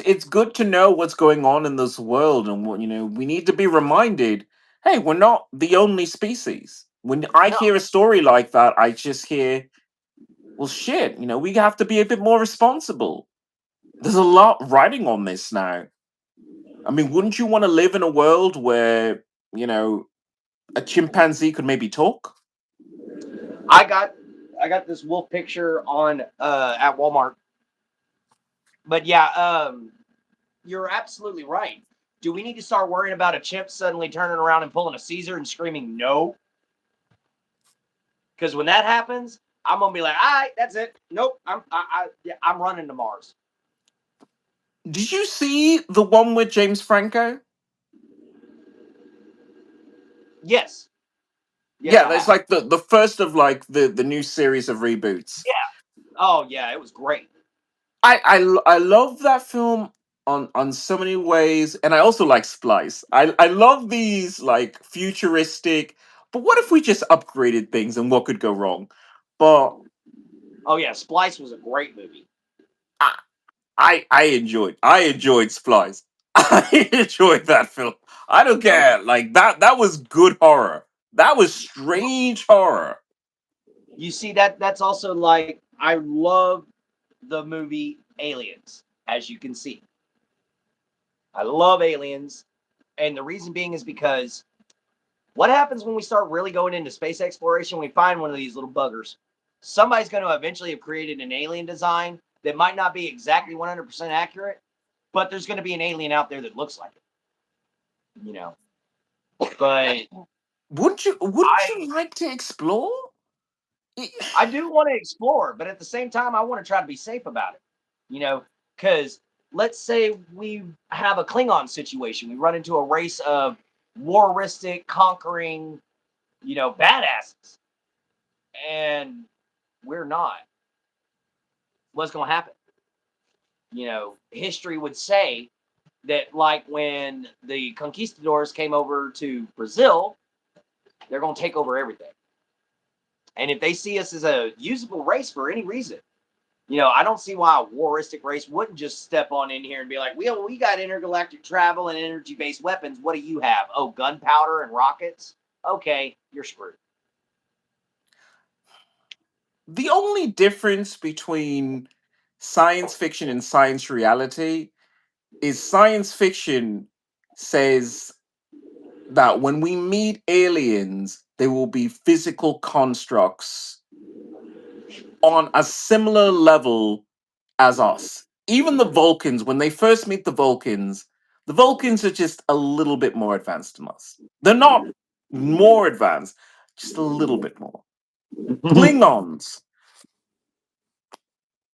it's good to know what's going on in this world, and what we need to be reminded. Hey, we're not the only species. When I No, hear a story like that, I just hear, well, shit. We have to be a bit more responsible. There's a lot riding on this now. I mean, wouldn't you want to live in a world where you know a chimpanzee could maybe talk? I got I got this wolf picture on at Walmart. But yeah, you're absolutely right. Do we need to start worrying about a chimp suddenly turning around and pulling a Caesar and screaming no? Because when that happens, I'm gonna be like, all right, that's it. Nope, yeah, I'm running to Mars. Did you see the one with James Franco? Yes, yes, Yeah, I that's have. like the first of like the new series of reboots. Yeah. Oh yeah, it was great. I love that film on so many ways, and I also like Splice. I love these like futuristic. But what if we just upgraded things, and what could go wrong? But Oh yeah, Splice was a great movie. I I enjoyed Splice. I enjoyed that film. I don't Oh yeah. care. Like that was good horror. That was strange horror. You see that's also like I love the movie Aliens, as you can see. I love Aliens, and the reason being is because what happens when we start really going into space exploration? We find one of these little buggers. Somebody's going to eventually have created an alien design that might not be exactly 100% accurate, but there's going to be an alien out there that looks like it, you know. But Wouldn't I you like to explore? I- I do want to explore, but at the same time, I want to try to be safe about it, you know, because let's say we have a Klingon situation, we run into a race of waristic, conquering, badasses, and we're not. What's going to happen? History would say that, like when the conquistadors came over to Brazil, they're going to take over everything. And if they see us as a usable race for any reason, I don't see why a waristic race wouldn't just step on in here and be like, we got intergalactic travel and energy based weapons. What do you have? Oh, gunpowder and rockets? Okay, you're screwed. the only difference between science fiction and science reality is science fiction says that when we meet aliens, they will be physical constructs on a similar level as us. Even the Vulcans, when they first meet the Vulcans are just a little bit more advanced than us. They're not more advanced, just a little bit more. Klingons,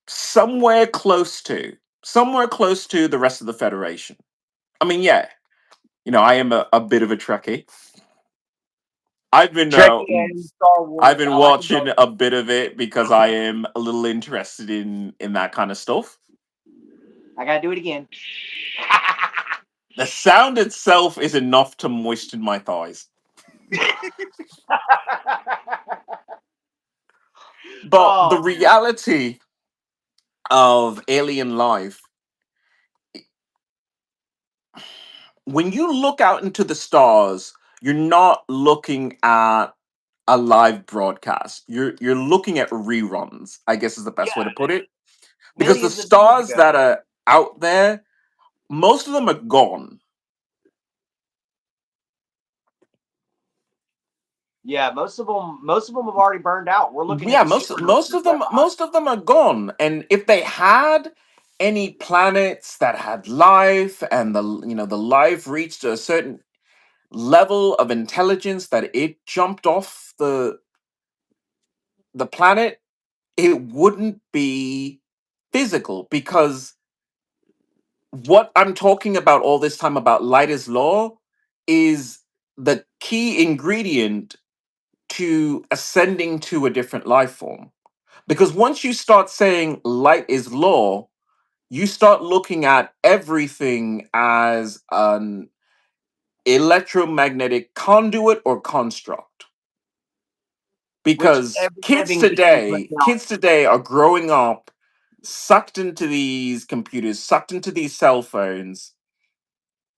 somewhere close to, somewhere close to the rest of the Federation. I mean, yeah, I am a bit of a Trekkie. I've been Trekkie and Star I've Wars. been I like them watching both. a bit of it because I am a little interested in that kind of stuff. I got to do it again. The sound itself is enough to moisten my thighs. But the Oh, reality of alien life, when you look out into the stars, you're not looking at a live broadcast. You're looking at reruns, I guess is the Yeah, best way to put it. Because the millions of years stars ago. that are out there, most of them are gone. Yeah, most of them have already burned out. We're looking Yeah, at the most supernova most that's of left them behind. most of them are gone. And if they had any planets that had life and the life reached a certain level of intelligence that it jumped off the planet, it wouldn't be physical, because what I'm talking about all this time about light is law is the key ingredient to ascending to a different life form. Because once you start saying light is law, you start looking at everything as an electromagnetic conduit or construct. Which Because every living being puts out. kids today are growing up sucked into these computers, sucked into these cell phones,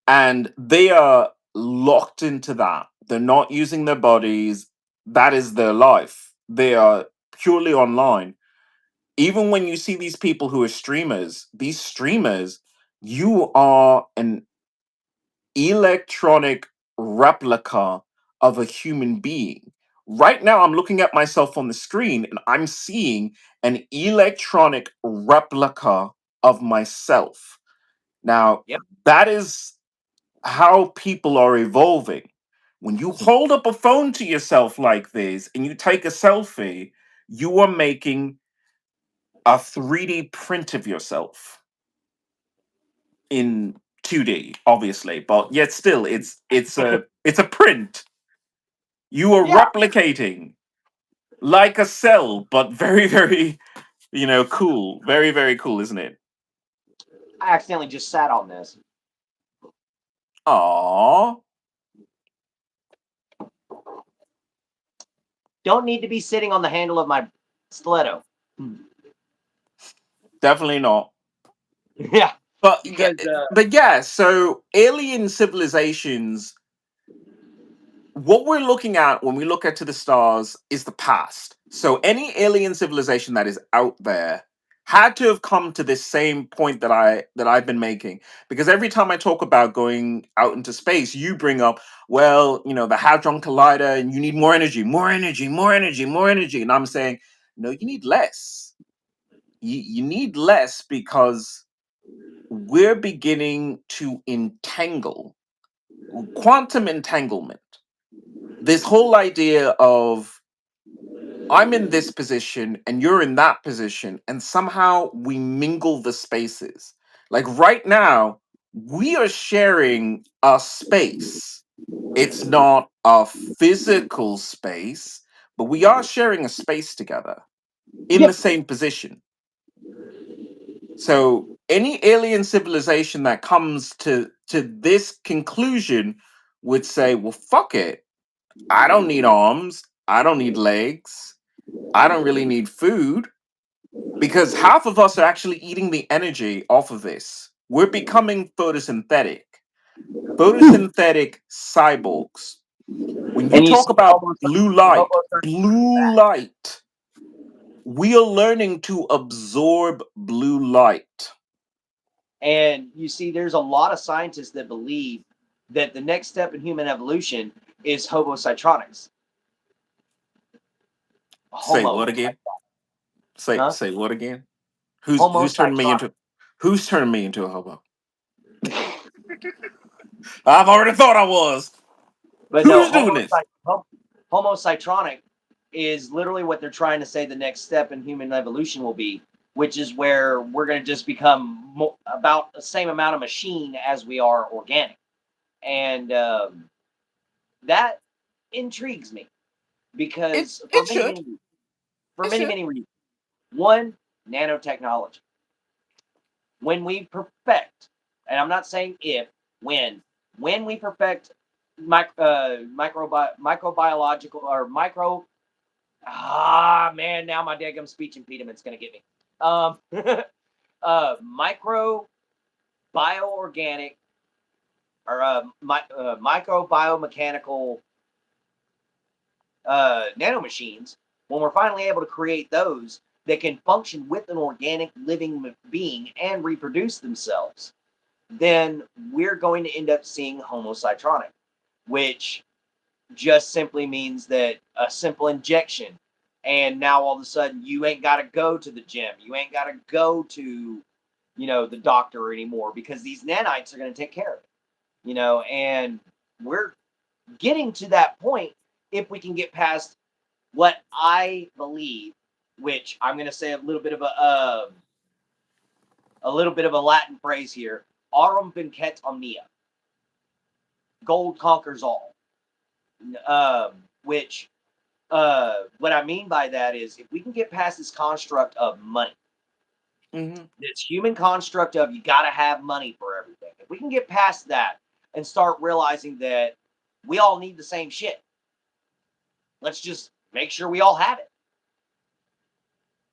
and they are locked into that. They're not using their bodies. That is their life. They are purely online. Even when you see these people who are streamers, these streamers, you are an electronic replica of a human being. Right now, I'm looking at myself on the screen and I'm seeing an electronic replica of myself. Now, Yep. that is how people are evolving. When you hold up a phone to yourself like this and you take a selfie, you are making a 3D print of yourself in 2D, obviously, but yet still it's a print. You are Yeah, replicating like a cell, but very, very, cool. Very, very cool, isn't it? I accidentally just sat on this. Aww, Don't need to be sitting on the handle of my stiletto. definitely not. Yeah, But yeah, because so alien civilizations, what we're looking at when we look at to the stars is the past. So any alien civilization that is out there had to have come to this same point that I've been making. Because every time I talk about going out into space, you bring up, well, the Hadron Collider, and you need more energy, more energy, more energy, more energy. And I'm saying, no, you need less. You need less, because we're beginning to entangle, quantum entanglement, this whole idea of I'm in this position and you're in that position, and somehow we mingle the spaces. Like right now, we are sharing a space. It's not a physical space, but we are sharing a space together in the yep. same position. So any alien civilization that comes to this conclusion would say, well, fuck it. I don't need arms. I don't need legs. I don't really need food, because half of us are actually eating the energy off of this. We're becoming photosynthetic. Photosynthetic cyborgs. When you And you talk see about Homo, blue Homo light, we are learning to absorb blue light. and you see there's a lot of scientists that believe that the next step in human evolution is Homo citronics. Say Homo, what again? Say huh? say what again? Who's Homo who's turning me citronics. into who's turning me into a hobo? I've already thought I was. But no, Who's doing this? Homo citronic is literally what they're trying to say the next step in human evolution will be, which is where we're going to just become about the same amount of machine as we are organic. And that intrigues me It because it should. for It many, should. many reasons. One, nanotechnology. When we perfect, and I'm not saying if, when we perfect microbiological or micro, man, now my daggum speech impediment's gonna get me. Micro bioorganic or microbiomechanical nanomachines, when we're finally able to create those that can function with an organic living being and reproduce themselves, then we're going to end up seeing homocytronic, which just simply means that a simple injection, and now all of a sudden you ain't got to go to the gym, you ain't got to go to, the doctor anymore, because these nanites are going to take care of it. And we're getting to that point if we can get past what I believe, which I'm going to say a little bit of a Latin phrase here: "Aurum vincet omnia," gold conquers all. Which what I mean by that is, if we can get past this construct of money, Hmm. this human construct of you got to have money for everything. If we can get past that and start realizing that we all need the same shit, let's just make sure we all have it,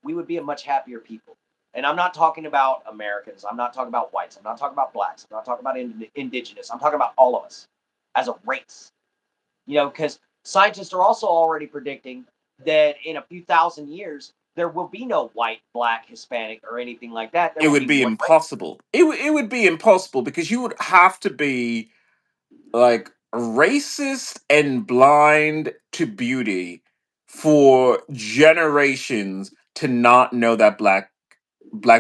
we would be a much happier people. And I'm not talking about Americans. I'm not talking about whites. I'm not talking about blacks. I'm not talking about indigenous. I'm talking about all of us as a race. Because scientists are also already predicting that in a few thousand years, there will be no white, black, Hispanic, or anything like that. There It will would be be one race. impossible. It would be impossible because you would have to be like racist and blind to beauty for generations to not know that black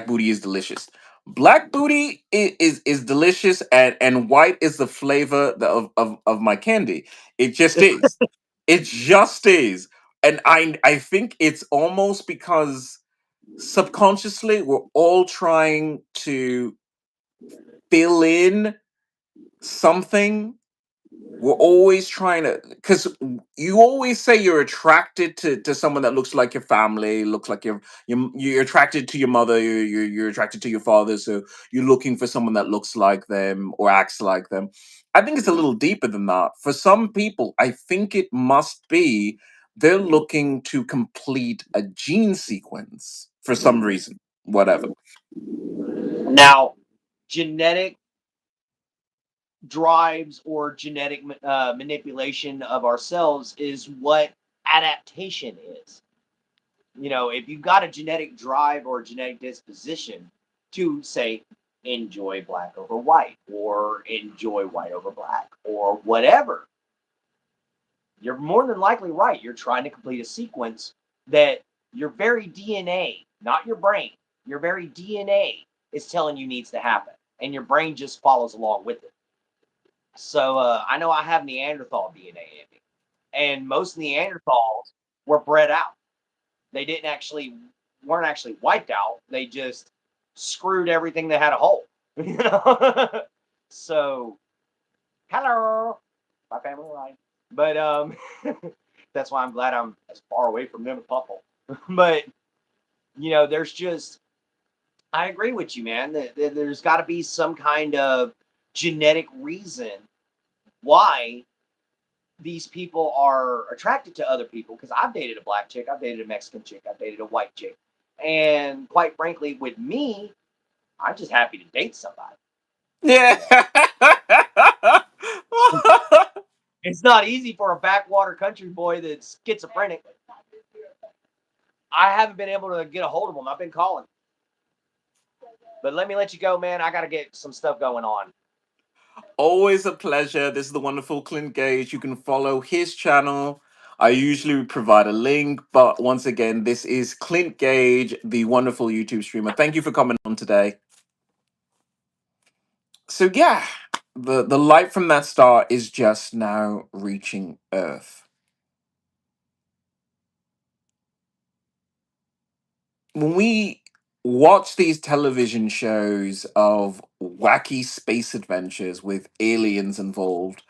booty is delicious. Black booty is delicious, and white is the flavor of my candy. It just is. It just is. And I think it's almost because subconsciously we're all trying to fill in something. We're always trying to, because you always say you're attracted to someone that looks like your family, looks like you're attracted to your mother, you're attracted to your father, so you're looking for someone that looks like them or acts like them. I think it's a little deeper than that. For some people, I think it must be they're looking to complete a gene sequence for some reason, whatever. Now, genetic drives or genetic manipulation of ourselves is what adaptation is. If you've got a genetic drive or a genetic disposition to, say, enjoy black over white, or enjoy white over black, or whatever, you're more than likely right. You're trying to complete a sequence that your very DNA, not your brain, your very DNA is telling you needs to happen. And your brain just follows along with it. So I know I have Neanderthal DNA in me. And most Neanderthals were bred out. They didn't actually weren't actually wiped out. They just screwed everything that had a hole. So hello, my family line. But that's why I'm glad I'm as far away from them as possible. But there's just, I agree with you, man. There's got to be some kind of genetic reason why these people are attracted to other people. Because I've dated a black chick, I've dated a Mexican chick, I've dated a white chick, and quite frankly, with me, I'm just happy to date somebody. Yeah. It's not easy for a backwater country boy that's schizophrenic. I haven't been able to get a hold of him. I've been calling. But let me let you go, man. I got to get some stuff going on. Always a pleasure. This is the wonderful Clint Gage. You can follow his channel. I usually provide a link, but once again, this is Clint Gage, the wonderful YouTube streamer. Thank you for coming on today. So yeah, the light from that star is just now reaching Earth. When we watch these television shows of wacky space adventures with aliens involved,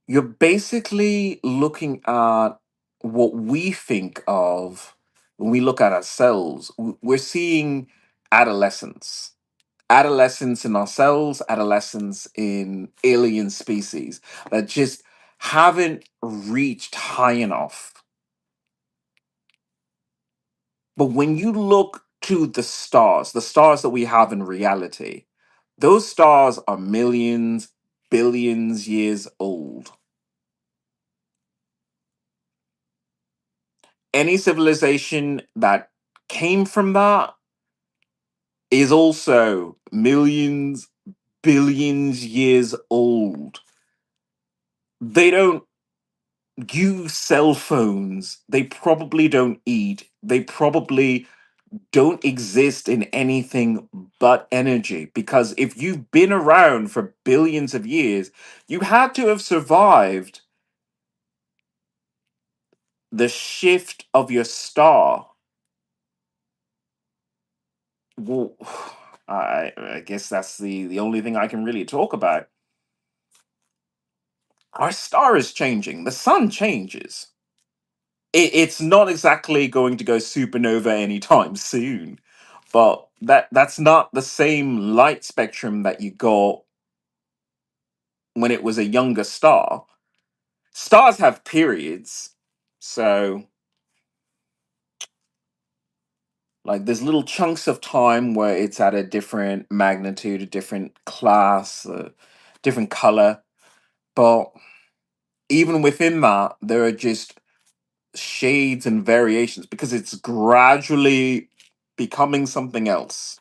you're basically looking at what we think of when we look at ourselves. We're seeing adolescence. Adolescence in ourselves, adolescence in alien species that just haven't reached high enough. But when you look to the stars that we have in reality, Those stars are millions, billions years old. Any civilization that came from that is also millions, billions years old. They don't use cell phones. They probably don't eat. They probably don't exist in anything but energy. Because if you've been around for billions of years, you had to have survived the shift of your star. Well, I guess that's the only thing I can really talk about. Our star is changing. The sun changes. It's not exactly going to go supernova anytime soon, but that's not the same light spectrum that you got when it was a younger star. Stars have periods, so like there's little chunks of time where it's at a different magnitude, a different class, a different color, but even within that, there are just shades and variations because it's gradually becoming something else.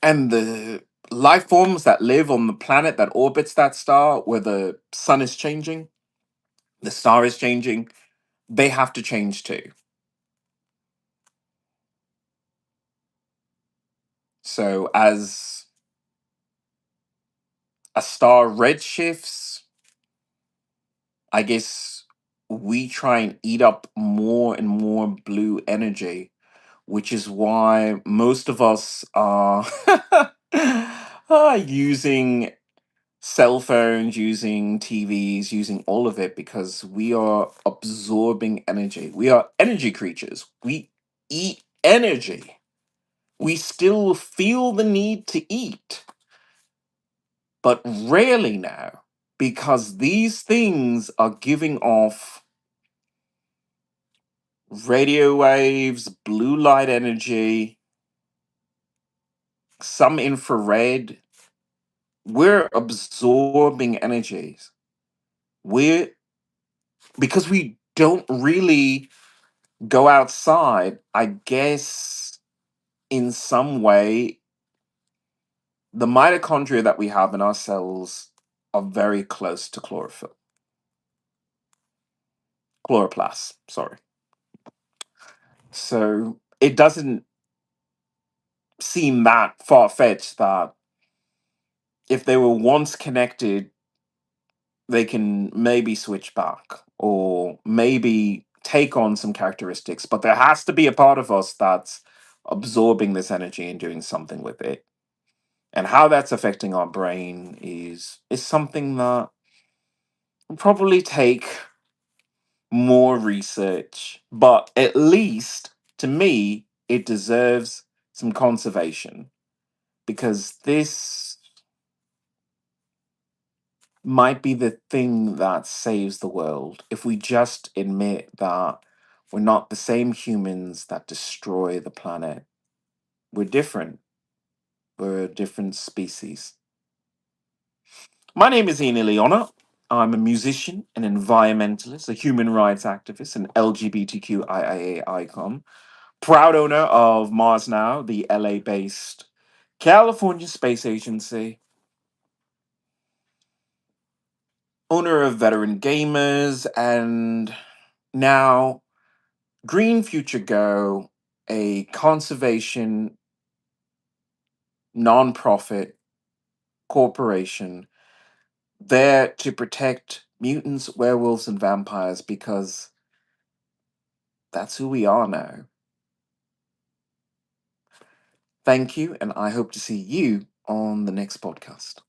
And the life forms that live on the planet that orbits that star, where the sun is changing, the star is changing, they have to change too. So as a star redshifts, I guess we try and eat up more and more blue energy, which is why most of us are using cell phones, using TVs, using all of it because we are absorbing energy. We are energy creatures. We eat energy. We still feel the need to eat, but rarely now because these things are giving off radio waves, blue light energy, some infrared. We're absorbing energies. We're because we don't really go outside, I guess in some way, the mitochondria that we have in our cells are very close to chlorophyll. Chloroplast, sorry. So it doesn't seem that far fetched that if they were once connected, they can maybe switch back or maybe take on some characteristics. But there has to be a part of us that's absorbing this energy and doing something with it. And how that's affecting our brain is something that will probably take more research, but at least to me it deserves some conservation because this might be the thing that saves the world if we just admit that we're not the same humans that destroy the planet. We're different. We're a different species. My name is IanXIlyana. I'm a musician, an environmentalist, a human rights activist, an LGBTQIA icon, proud owner of Mars Now, the LA-based California Space Agency, owner of Veteran Gamers, and now Green Future Go, a conservation nonprofit corporation there to protect mutants, werewolves, and vampires because that's who we are now. Thank you, and I hope to see you on the next podcast.